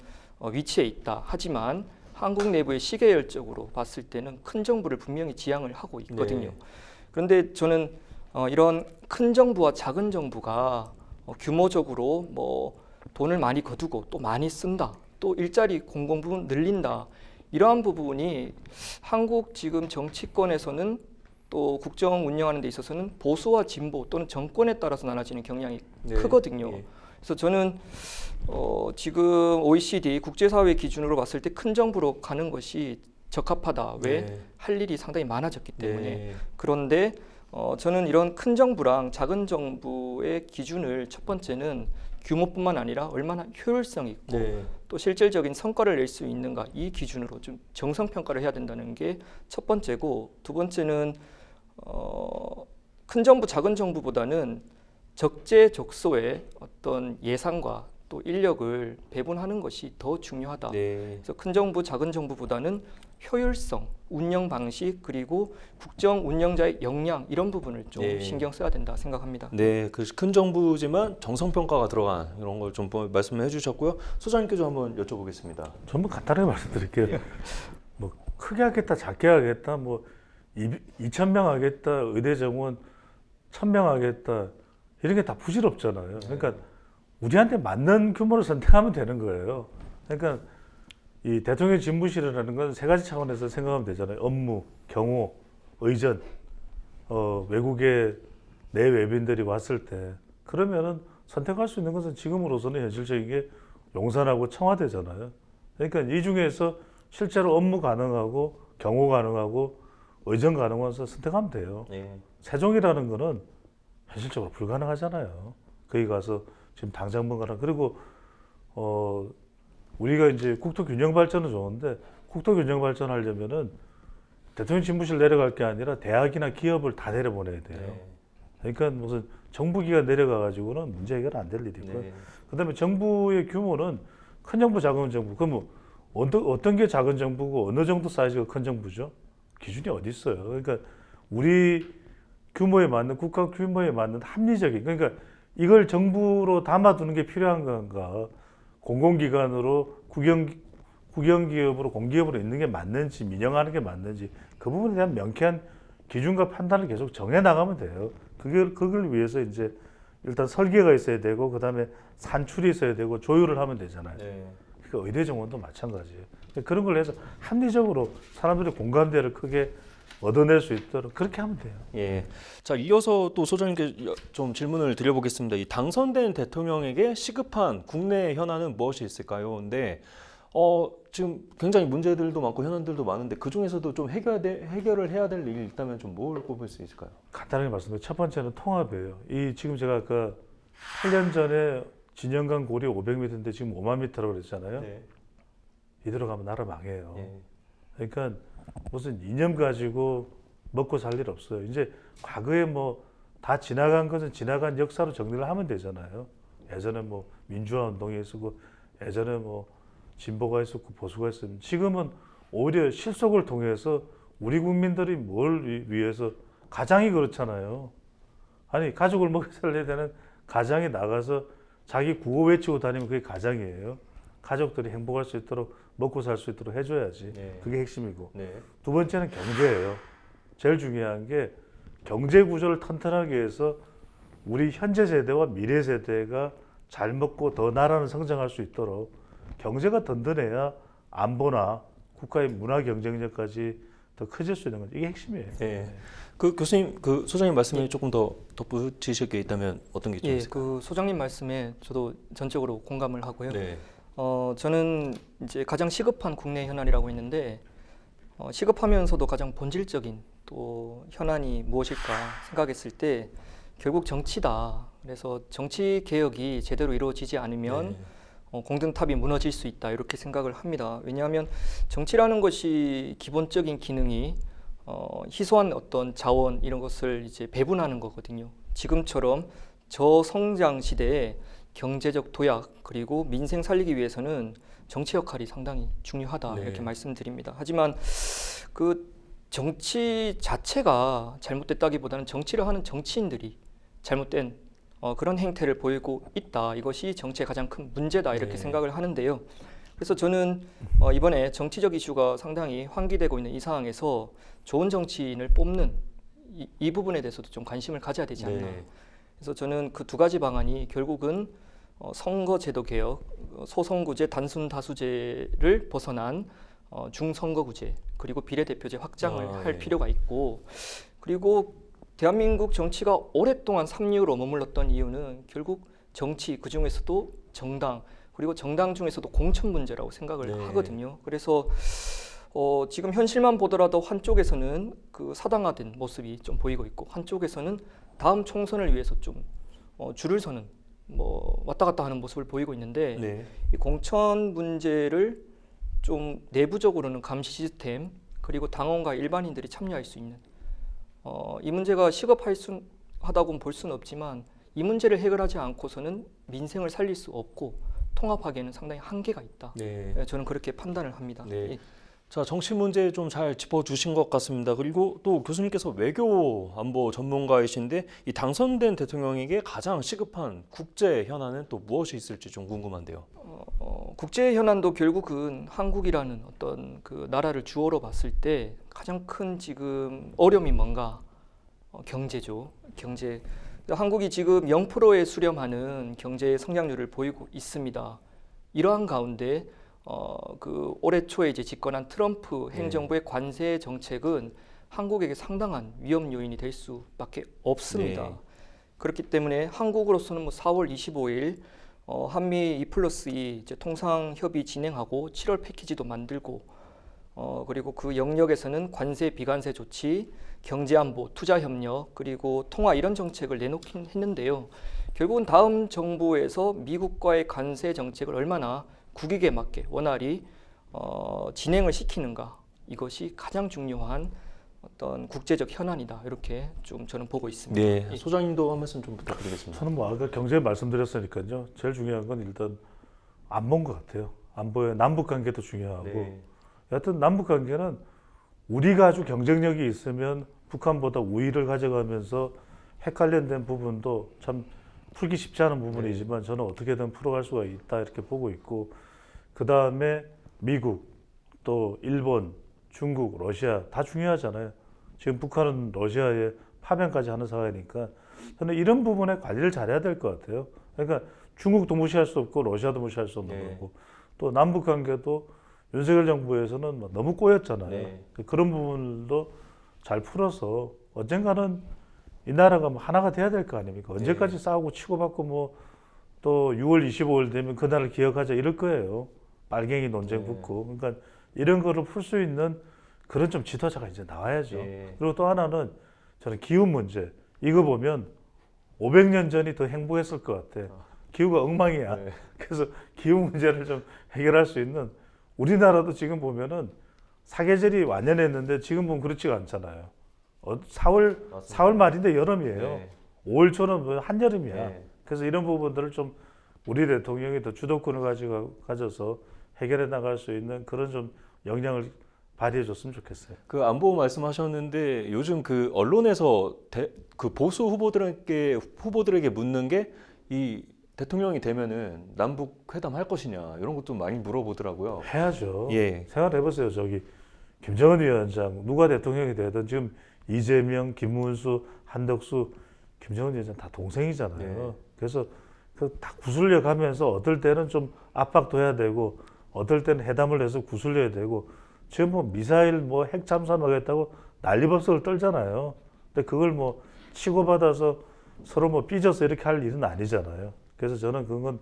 위치에 있다. 하지만 한국 내부의 시계열적으로 봤을 때는 큰 정부를 분명히 지향을 하고 있거든요. 네. 그런데 저는 이런 큰 정부와 작은 정부가 규모적으로 뭐 돈을 많이 거두고 또 많이 쓴다. 또 일자리 공공 부분 늘린다. 이러한 부분이 한국 지금 정치권에서는 또 국정 운영하는 데 있어서는 보수와 진보 또는 정권에 따라서 나눠지는 경향이 크거든요. 그래서 저는 지금 OECD 국제사회 기준으로 봤을 때 큰 정부로 가는 것이 적합하다. 왜? 할 일이 상당히 많아졌기 때문에. 그런데 저는 이런 큰 정부랑 작은 정부의 기준을 첫 번째는 규모뿐만 아니라 얼마나 효율성 있고 또 실질적인 성과를 낼 수 있는가 이 기준으로 좀 정성 평가를 해야 된다는 게 첫 번째고, 두 번째는 큰 정부, 작은 정부보다는 적재적소의 어떤 예산과 또 인력을 배분하는 것이 더 중요하다. 그래서 큰 정부, 작은 정부보다는 효율성, 운영 방식 그리고 국정 운영자의 역량 이런 부분을 좀 신경 써야 된다 생각합니다. 네, 그 큰 정부지만 정성 평가가 들어간 이런 걸 좀 말씀해 주셨고요. 소장님께 좀 한번 여쭤보겠습니다. 전부 간단하게 말씀드릴게요. 뭐 크게 하겠다, 작게 하겠다, 뭐 2,000명 하겠다, 의대 정원 1,000명 하겠다 이런 게 다 부질없잖아요. 그러니까 우리한테 맞는 규모를 선택하면 되는 거예요. 그러니까 이 대통령 집무실이라는 건 세 가지 차원에서 생각하면 되잖아요. 업무, 경호, 의전, 외국의 내외빈들이 왔을 때 그러면은 선택할 수 있는 것은 지금으로서는 현실적인 게 용산하고 청와대잖아요. 그러니까 이 중에서 실제로 업무 가능하고 경호 가능하고 의전 가능한 것을 선택하면 돼요. 세종이라는 거는 현실적으로 불가능하잖아요. 거기 가서 지금 당장 뭔가를 그리고 우리가 이제 국토 균형 발전은 좋은데 국토 균형 발전하려면은 대통령 집무실 내려갈 게 아니라 대학이나 기업을 다 내려보내야 돼요. 그러니까 무슨 정부기가 내려가 가지고는 문제 해결 안 될 일이고요. 그다음에 정부의 규모는 큰 정부, 작은 정부. 그럼 어떤 게 작은 정부고 어느 정도 사이즈가 큰 정부죠? 기준이 어디 있어요? 그러니까 우리 규모에 맞는 국가 규모에 맞는 합리적인 그러니까 이걸 정부로 담아두는 게 필요한 건가? 공공기관으로 국영기업으로 공기업으로 있는 게 맞는지 민영하는 게 맞는지 그 부분에 대한 명쾌한 기준과 판단을 계속 정해 나가면 돼요. 그걸 위해서 이제 일단 설계가 있어야 되고 그다음에 산출이 있어야 되고 조율을 하면 되잖아요. 그러니까 의대 정원도 마찬가지예요. 그런 걸 해서 합리적으로 사람들의 공감대를 크게 얻어낼 수 있도록 그렇게 하면 돼요. 예. 자, 이어서 또 소장님께 좀 질문을 드려보겠습니다. 이 당선된 대통령에게 시급한 국내 현안은 무엇이 있을까요? 근데 지금 굉장히 문제들도 많고 현안들도 많은데 그 중에서도 좀 해결을 해야 될 일이 있다면 좀 뭘 꼽을 수 있을까요? 간단하게 말씀드리면 첫 번째는 통합이에요. 지금 제가 아까 8년 전에 진영강 고리 500m인데 지금 5만 m라고 그랬잖아요. 이대로 가면 나라 망해요. 그러니까 무슨 이념 가지고 먹고 살 일 없어요. 이제 과거에 뭐 다 지나간 것은 지나간 역사로 정리를 하면 되잖아요. 예전에 뭐 민주화 운동이 있었고 예전에 뭐 진보가 있었고 보수가 있었는데 지금은 오히려 실속을 통해서 우리 국민들이 뭘 위해서 가장이 그렇잖아요. 아니 가족을 먹여 살려야 되는 가장이 나가서 자기 구호 외치고 다니면 그게 가장이에요. 가족들이 행복할 수 있도록 먹고 살 수 있도록 해줘야지. 그게 핵심이고. 두 번째는 경제예요. 제일 중요한 게 경제 구조를 튼튼하게 해서 우리 현재 세대와 미래 세대가 잘 먹고 더 나라는 성장할 수 있도록 경제가 든든해야 안보나 국가의 문화 경쟁력까지 더 커질 수 있는 거죠. 이게 핵심이에요. 네. 그 교수님, 그 소장님 말씀에 조금 더 덧붙이실 게 있다면 어떤 게 좀 예, 있을까요? 그 소장님 말씀에 저도 전적으로 공감을 하고요. 네. 저는 이제 가장 시급한 국내 현안이라고 했는데 시급하면서도 가장 본질적인 또 현안이 무엇일까 생각했을 때 결국 정치다. 그래서 정치 개혁이 제대로 이루어지지 않으면 공든탑이 무너질 수 있다 이렇게 생각을 합니다. 왜냐하면 정치라는 것이 기본적인 기능이 희소한 어떤 자원 이런 것을 이제 배분하는 거거든요. 지금처럼 저성장 시대에 경제적 도약 그리고 민생 살리기 위해서는 정치 역할이 상당히 중요하다 이렇게 말씀드립니다. 하지만 그 정치 자체가 잘못됐다기보다는 정치를 하는 정치인들이 잘못된 그런 행태를 보이고 있다. 이것이 정치의 가장 큰 문제다 이렇게 생각을 하는데요. 그래서 저는 이번에 정치적 이슈가 상당히 환기되고 있는 이 상황에서 좋은 정치인을 뽑는 이 부분에 대해서도 좀 관심을 가져야 되지 않나. 그래서 저는 그 두 가지 방안이 결국은 선거제도 개혁, 소선구제, 단순 다수제를 벗어난 중선거구제 그리고 비례대표제 확장을 할 필요가 있고 그리고 대한민국 정치가 오랫동안 삼류로 머물렀던 이유는 결국 정치 그중에서도 정당 그리고 정당 중에서도 공천 문제라고 생각을 하거든요. 그래서 지금 현실만 보더라도 한쪽에서는 그 사당화된 모습이 좀 보이고 있고 한쪽에서는 다음 총선을 위해서 좀 줄을 서는 뭐 왔다 갔다 하는 모습을 보이고 있는데 이 공천 문제를 좀 내부적으로는 감시 시스템 그리고 당원과 일반인들이 참여할 수 있는 이 문제가 시급하다고 볼 수는 없지만 이 문제를 해결하지 않고서는 민생을 살릴 수 없고 통합하기에는 상당히 한계가 있다. 저는 그렇게 판단을 합니다. 자, 정치 문제 좀 잘 짚어주신 것 같습니다. 그리고 또 교수님께서 외교 안보 전문가이신데 이 당선된 대통령에게 가장 시급한 국제 현안은 또 무엇이 있을지 좀 궁금한데요. 국제 현안도 결국은 한국이라는 어떤 그 나라를 주어로 봤을 때 가장 큰 지금 어려움이 뭔가 경제죠. 경제. 한국이 지금 0%에 수렴하는 경제 성장률을 보이고 있습니다. 이러한 가운데 그 올해 초에 이제 집권한 트럼프 행정부의 관세 정책은 한국에게 상당한 위험 요인이 될 수밖에 없습니다. 그렇기 때문에 한국으로서는 뭐 4월 25일 한미 2+2 이제 통상 협의 진행하고 7월 패키지도 만들고 그리고 그 영역에서는 관세 비관세 조치, 경제 안보, 투자 협력 그리고 통화 이런 정책을 내놓긴 했는데요. 결국은 다음 정부에서 미국과의 관세 정책을 얼마나 국익에 맞게 원활히 진행을 시키는가 이것이 가장 중요한 어떤 국제적 현안이다 이렇게 좀 저는 보고 있습니다. 네, 소장님도 한 말씀 좀 부탁드리겠습니다. 저는 뭐 아까 경제 말씀드렸으니까요. 제일 중요한 건 일단 안보인 것 같아요. 안보의 남북 관계도 중요하고 여하튼 남북 관계는 우리가 아주 경쟁력이 있으면 북한보다 우위를 가져가면서 핵 관련된 부분도 참 풀기 쉽지 않은 부분이지만 저는 어떻게든 풀어갈 수가 있다 이렇게 보고 있고 그 다음에 미국 또 일본 중국, 러시아 다 중요하잖아요. 지금 북한은 러시아에 파병까지 하는 상황이니까 저는 이런 부분에 관리를 잘해야 될 것 같아요. 그러니까 중국도 무시할 수 없고 러시아도 무시할 수 없는 거고 또 남북 관계도 윤석열 정부에서는 너무 꼬였잖아요. 그런 부분도 잘 풀어서 언젠가는 이 나라가 뭐 하나가 돼야 될 거 아닙니까? 언제까지 싸우고 치고받고 뭐 또 6월 25일 되면 그날을 기억하자 이럴 거예요. 빨갱이 논쟁 붙고. 그러니까 이런 거를 풀 수 있는 그런 좀 지도자가 이제 나와야죠. 그리고 또 하나는 저는 기후 문제. 이거 보면 500년 전이 더 행복했을 것 같아. 기후가 엉망이야. 그래서 기후 문제를 좀 해결할 수 있는 우리나라도 지금 보면은 사계절이 완연했는데 지금 보면 그렇지가 않잖아요. 4월 말인데 여름이에요. 5월 초는 뭐 한여름이야. 그래서 이런 부분들을 좀 우리 대통령이 더 주도권을 가져서 해결해 나갈 수 있는 그런 좀 역량을 발휘해 줬으면 좋겠어요. 그 안보 말씀하셨는데 요즘 그 언론에서 그 보수 후보들에게 묻는 게 이 대통령이 되면은 남북 회담 할 것이냐 이런 것도 많이 물어보더라고요. 해야죠. 생각해 보세요. 저기 김정은 위원장 누가 대통령이 되든 지금 이재명, 김문수, 한덕수, 김정은 여전 다 동생이잖아요. 네. 그래서 다 구슬려 가면서 어떨 때는 좀 압박도 해야 되고 어떨 때는 회담을 해서 구슬려야 되고 지금 뭐 미사일 뭐 핵 잠수함하겠다고 난리법석을 떨잖아요. 근데 그걸 뭐 치고받아서 서로 뭐 삐져서 이렇게 할 일은 아니잖아요. 그래서 저는 그건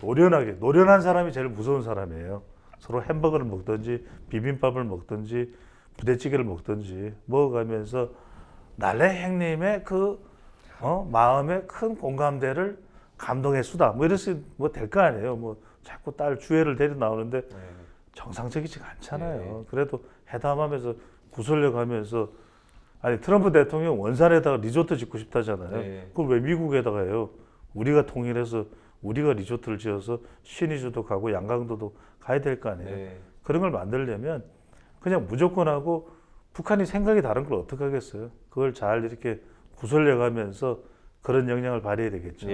노련한 사람이 제일 무서운 사람이에요. 서로 햄버거를 먹든지 비빔밥을 먹든지 부대찌개를 먹든지 먹어가면서 날래 형님의 그 마음의 큰 공감대를 감동의 수다 뭐 이래서 뭐 될 거 아니에요. 뭐 자꾸 딸 주애를 데려 나오는데 정상적이지가 않잖아요. 그래도 회담하면서 구슬려 가면서 아니 트럼프 대통령 원산에다가 리조트 짓고 싶다잖아요. 그걸 왜 미국에다가 해요? 우리가 통일해서 우리가 리조트를 지어서 신의주도 가고 양강도도 가야 될 거 아니에요. 그런 걸 만들려면 그냥 무조건 하고 북한이 생각이 다른 걸 어떻게 하겠어요? 그걸 잘 이렇게 구슬려 가면서 그런 역량을 발휘해야 되겠죠.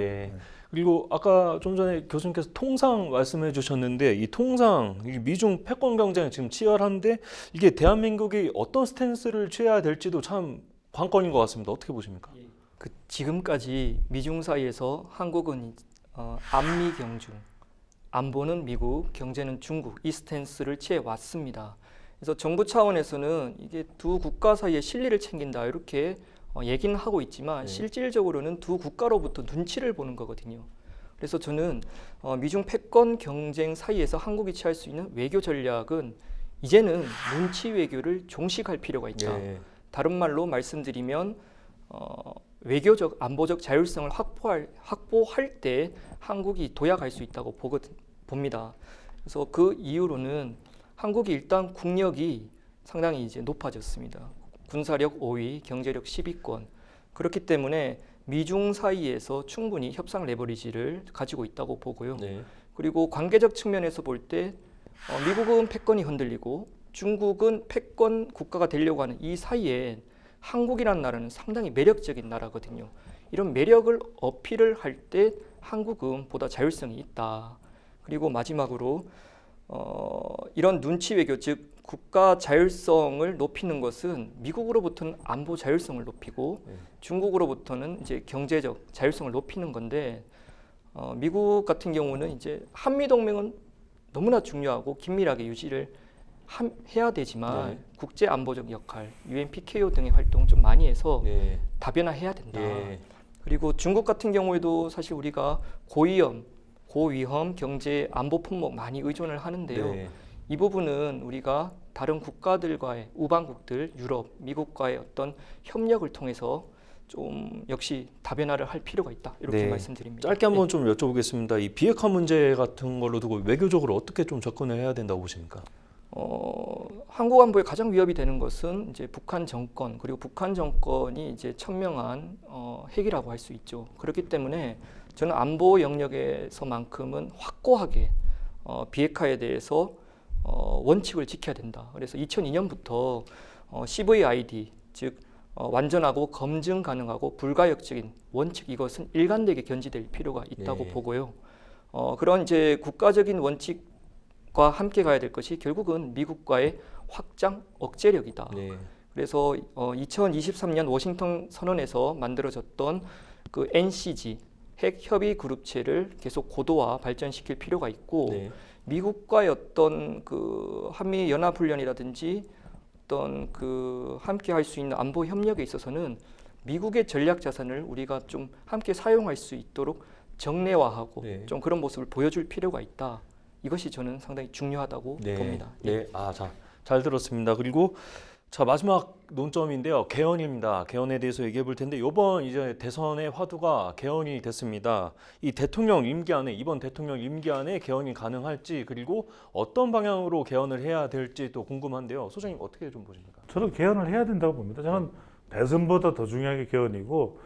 그리고 아까 좀 전에 교수님께서 통상 말씀해 주셨는데 이 통상 미중 패권 경쟁이 지금 치열한데 이게 대한민국이 어떤 스탠스를 취해야 될지도 참 관건인 것 같습니다. 어떻게 보십니까? 지금까지 미중 사이에서 한국은 안미 경중, 안보는 미국, 경제는 중국 이 스탠스를 취해 왔습니다. 그래서 정부 차원에서는 이게 두 국가 사이의 실리를 챙긴다 이렇게 얘기는 하고 있지만 실질적으로는 두 국가로부터 눈치를 보는 거거든요. 그래서 저는 미중 패권 경쟁 사이에서 한국이 취할 수 있는 외교 전략은 이제는 눈치 외교를 종식할 필요가 있다. 다른 말로 말씀드리면 외교적, 안보적 자율성을 확보할 때 한국이 도약할 수 있다고 봅니다. 그래서 그 이유로는 한국이 일단 국력이 상당히 이제 높아졌습니다. 군사력 5위, 경제력 10위권. 그렇기 때문에 미중 사이에서 충분히 협상 레버리지를 가지고 있다고 보고요. 그리고 관계적 측면에서 볼 때 미국은 패권이 흔들리고 중국은 패권 국가가 되려고 하는 이 사이에 한국이라는 나라는 상당히 매력적인 나라거든요. 이런 매력을 어필을 할 때 한국은 보다 자율성이 있다. 그리고 마지막으로 이런 눈치 외교, 즉 국가 자율성을 높이는 것은 미국으로부터는 안보 자율성을 높이고 중국으로부터는 이제 경제적 자율성을 높이는 건데 미국 같은 경우는 이제 한미 동맹은 너무나 중요하고 긴밀하게 유지를 해야 되지만 국제 안보적 역할, UN PKO 등의 활동 좀 많이 해서 다변화해야 된다. 그리고 중국 같은 경우에도 사실 우리가 고위험 경제 안보 품목 많이 의존을 하는데요. 이 부분은 우리가 다른 국가들과의 우방국들, 유럽, 미국과의 어떤 협력을 통해서 좀 역시 다변화를 할 필요가 있다. 이렇게 말씀드립니다. 짧게 한번 좀 여쭤보겠습니다. 이 비핵화 문제 같은 걸로 두고 외교적으로 어떻게 좀 접근을 해야 된다고 보십니까? 한국 안보에 가장 위협이 되는 것은 이제 북한 정권 그리고 북한 정권이 이제 천명한 핵이라고 할 수 있죠. 그렇기 때문에 저는 안보 영역에서만큼은 확고하게 비핵화에 대해서 원칙을 지켜야 된다. 그래서 2002년부터 CVID 즉 완전하고 검증 가능하고 불가역적인 원칙 이것은 일관되게 견지될 필요가 있다고 보고요. 그런 이제 국가적인 원칙과 함께 가야 될 것이 결국은 미국과의 확장 억제력이다. 그래서 2023년 워싱턴 선언에서 만들어졌던 그 NCG 핵 협의 그룹체를 계속 고도화 발전시킬 필요가 있고 미국과의 어떤 그 한미 연합 훈련이라든지 어떤 그 함께 할 수 있는 안보 협력에 있어서는 미국의 전략 자산을 우리가 좀 함께 사용할 수 있도록 정례화하고 좀 그런 모습을 보여줄 필요가 있다. 이것이 저는 상당히 중요하다고 봅니다. 잘 들었습니다. 그리고 자, 마지막 논점인데요. 개헌입니다. 개헌에 대해서 얘기해 볼 텐데 이번 이제 대선의 화두가 개헌이 됐습니다. 이 대통령 임기 안에 이번 대통령 임기 안에 개헌이 가능할지 그리고 어떤 방향으로 개헌을 해야 될지 또 궁금한데요. 소장님 어떻게 좀 보십니까? 저는 개헌을 해야 된다고 봅니다. 저는 대선보다 더 중요한 게 개헌이고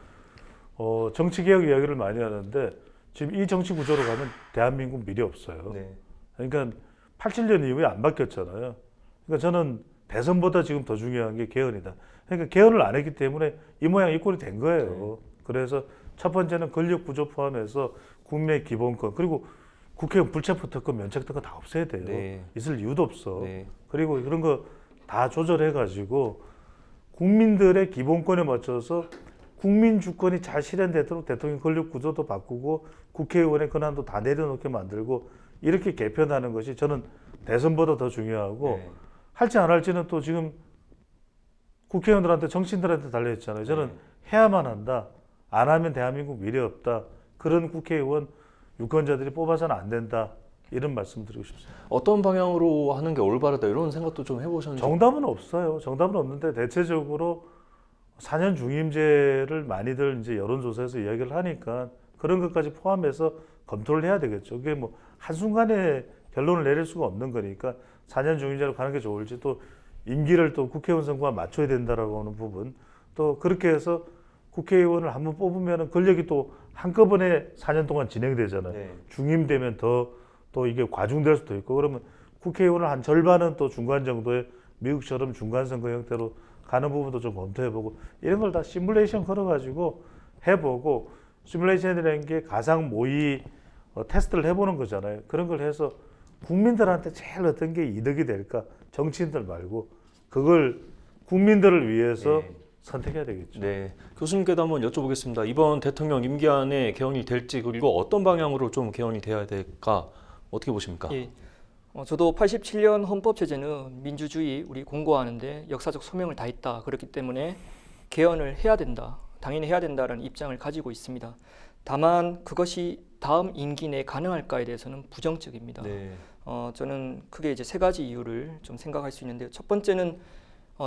정치개혁 이야기를 많이 하는데 지금 이 정치 구조로 가면 대한민국 미래 없어요. 그러니까 87년 이후에 안 바뀌었잖아요. 그러니까 저는 대선보다 지금 더 중요한 게 개헌이다. 그러니까 개헌을 안 했기 때문에 이 모양 이 꼴이 된 거예요. 그래서 첫 번째는 권력 구조 포함해서 국민의 기본권 그리고 국회의원 불체포 특권 면책 특권 다 없애야 돼요. 있을 이유도 없어. 그리고 그런 거 다 조절해가지고 국민들의 기본권에 맞춰서 국민 주권이 잘 실현되도록 대통령 권력 구조도 바꾸고 국회의원의 권한도 다 내려놓게 만들고 이렇게 개편하는 것이 저는 대선보다 더 중요하고 할지 안 할지는 또 지금 국회의원들한테 정치인들한테 달려있잖아요. 저는 해야만 한다. 안 하면 대한민국 미래 없다. 그런 국회의원 유권자들이 뽑아서는 안 된다. 이런 말씀 드리고 싶습니다. 어떤 방향으로 하는 게 올바르다 이런 생각도 좀 해보셨는지. 정답은 없어요. 정답은 없는데 대체적으로 4년 중임제를 많이들 이제 여론조사에서 이야기를 하니까 그런 것까지 포함해서 검토를 해야 되겠죠. 그게 뭐 한순간에 결론을 내릴 수가 없는 거니까 4년 중임제로 가는 게 좋을지 또 임기를 또 국회의원 선거와 맞춰야 된다라고 하는 부분 또 그렇게 해서 국회의원을 한번 뽑으면 권력이 또 한꺼번에 4년 동안 진행되잖아요. 중임되면 또 이게 과중될 수도 있고 그러면 국회의원을 한 절반은 또 중간 정도의 미국처럼 중간 선거 형태로 가는 부분도 좀 검토해보고 이런 걸 다 시뮬레이션 걸어가지고 해보고 시뮬레이션이라는 게 가상 모의 테스트를 해보는 거잖아요. 그런 걸 해서 국민들한테 제일 어떤 게 이득이 될까 정치인들 말고 그걸 국민들을 위해서 선택해야 되겠죠. 네, 교수님께도 한번 여쭤보겠습니다. 이번 대통령 임기 안에 개헌이 될지 그리고 어떤 방향으로 좀 개헌이 돼야 될까 어떻게 보십니까? 예. 저도 87년 헌법 체제는 민주주의 우리 공고하는데 역사적 소명을 다했다. 그렇기 때문에 개헌을 해야 된다. 당연히 해야 된다라는 입장을 가지고 있습니다. 다만 그것이 다음 임기 내에 가능할까에 대해서는 부정적입니다. 저는 크게 이제 세 가지 이유를 좀 생각할 수 있는데요. 첫 번째는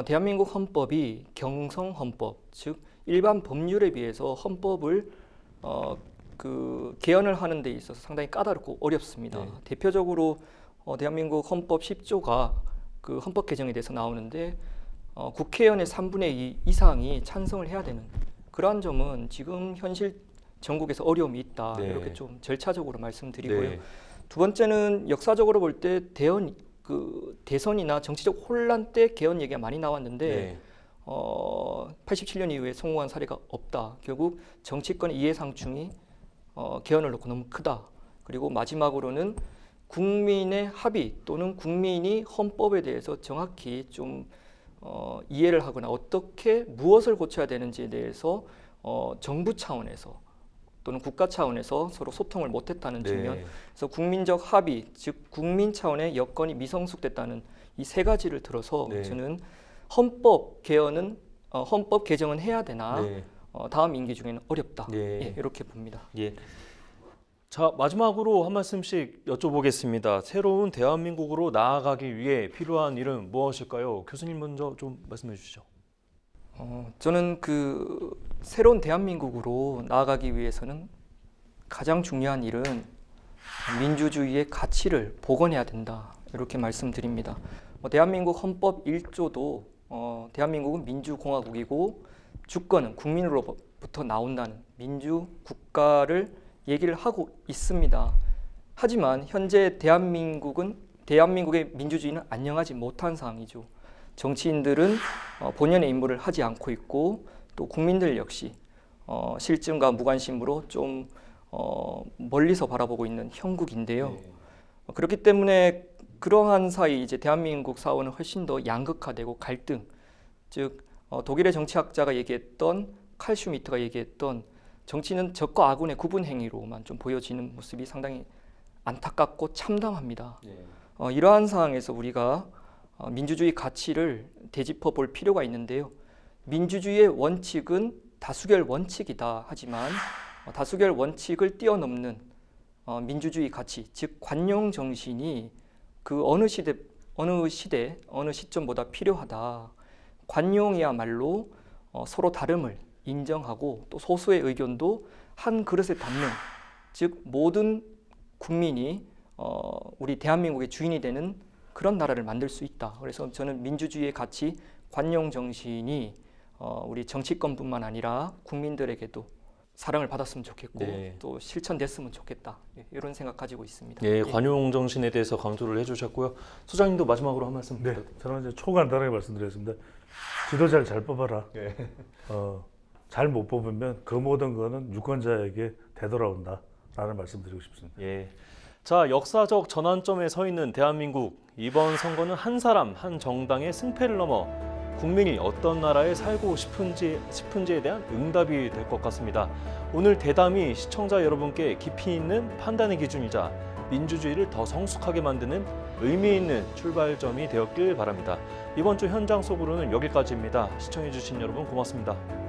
대한민국 헌법이 경성 헌법, 즉 일반 법률에 비해서 헌법을 개헌을 하는 데 있어서 상당히 까다롭고 어렵습니다. 대표적으로 대한민국 헌법 10조가 그 헌법 개정에 대해서 나오는데 국회의원의 3분의 2 이상이 찬성을 해야 되는 그러한 점은 지금 현실 전국에서 어려움이 있다. 이렇게 좀 절차적으로 말씀드리고요. 두 번째는 역사적으로 볼 때 대선이나 정치적 혼란 때 개헌 얘기가 많이 나왔는데 87년 이후에 성공한 사례가 없다. 결국 정치권의 이해상충이 개헌을 놓고 너무 크다. 그리고 마지막으로는 국민의 합의 또는 국민이 헌법에 대해서 정확히 좀 이해를 하거나 어떻게 무엇을 고쳐야 되는지에 대해서 정부 차원에서 또는 국가 차원에서 서로 소통을 못했다는 측면, 그래서 국민적 합의, 즉 국민 차원의 여건이 미성숙됐다는 이 세 가지를 들어서 저는 헌법 개정은 해야 되나 다음 임기 중에는 어렵다. 이렇게 봅니다. 자, 마지막으로 한 말씀씩 여쭤보겠습니다. 새로운 대한민국으로 나아가기 위해 필요한 일은 무엇일까요? 교수님 먼저 좀 말씀해 주시죠. 저는 그 새로운 대한민국으로 나아가기 위해서는 가장 중요한 일은 민주주의의 가치를 복원해야 된다. 이렇게 말씀드립니다. 대한민국 헌법 1조도 대한민국은 민주공화국이고 주권은 국민으로부터 나온다는 민주국가를 얘기를 하고 있습니다. 하지만 현재 대한민국의 민주주의는 안녕하지 못한 상황이죠. 정치인들은 본연의 임무를 하지 않고 있고 또 국민들 역시 실증과 무관심으로 좀 멀리서 바라보고 있는 형국인데요. 그렇기 때문에 그러한 사이 이제 대한민국 사회는 훨씬 더 양극화되고 갈등, 즉 독일의 정치학자가 얘기했던 칼 슈미트가 얘기했던 정치는 적과 아군의 구분 행위로만 좀 보여지는 모습이 상당히 안타깝고 참담합니다. 이러한 상황에서 우리가 민주주의 가치를 되짚어 볼 필요가 있는데요. 민주주의의 원칙은 다수결 원칙이다. 하지만 다수결 원칙을 뛰어넘는 민주주의 가치, 즉 관용 정신이 그 어느 시점보다 필요하다. 관용이야말로 서로 다름을 인정하고 또 소수의 의견도 한 그릇에 담는, 즉 모든 국민이 우리 대한민국의 주인이 되는 그런 나라를 만들 수 있다. 그래서 저는 민주주의의 가치, 관용 정신이 우리 정치권뿐만 아니라 국민들에게도 사랑을 받았으면 좋겠고 또 실천됐으면 좋겠다. 이런 생각 가지고 있습니다. 관용 정신에 대해서 강조를 해주셨고요. 소장님도 마지막으로 한 말씀. 저는 이제 초간단하게 말씀드렸습니다. 지도자를 잘 뽑아라. 잘 못 뽑으면 그 모든 거는 유권자에게 되돌아온다라는 말씀드리고 싶습니다. 자, 역사적 전환점에 서 있는 대한민국. 이번 선거는 한 사람, 한 정당의 승패를 넘어 국민이 어떤 나라에 살고 싶은지에 대한 응답이 될 것 같습니다. 오늘 대담이 시청자 여러분께 깊이 있는 판단의 기준이자 민주주의를 더 성숙하게 만드는 의미 있는 출발점이 되었길 바랍니다. 이번 주 현장 속으로는 여기까지입니다. 시청해주신 여러분 고맙습니다.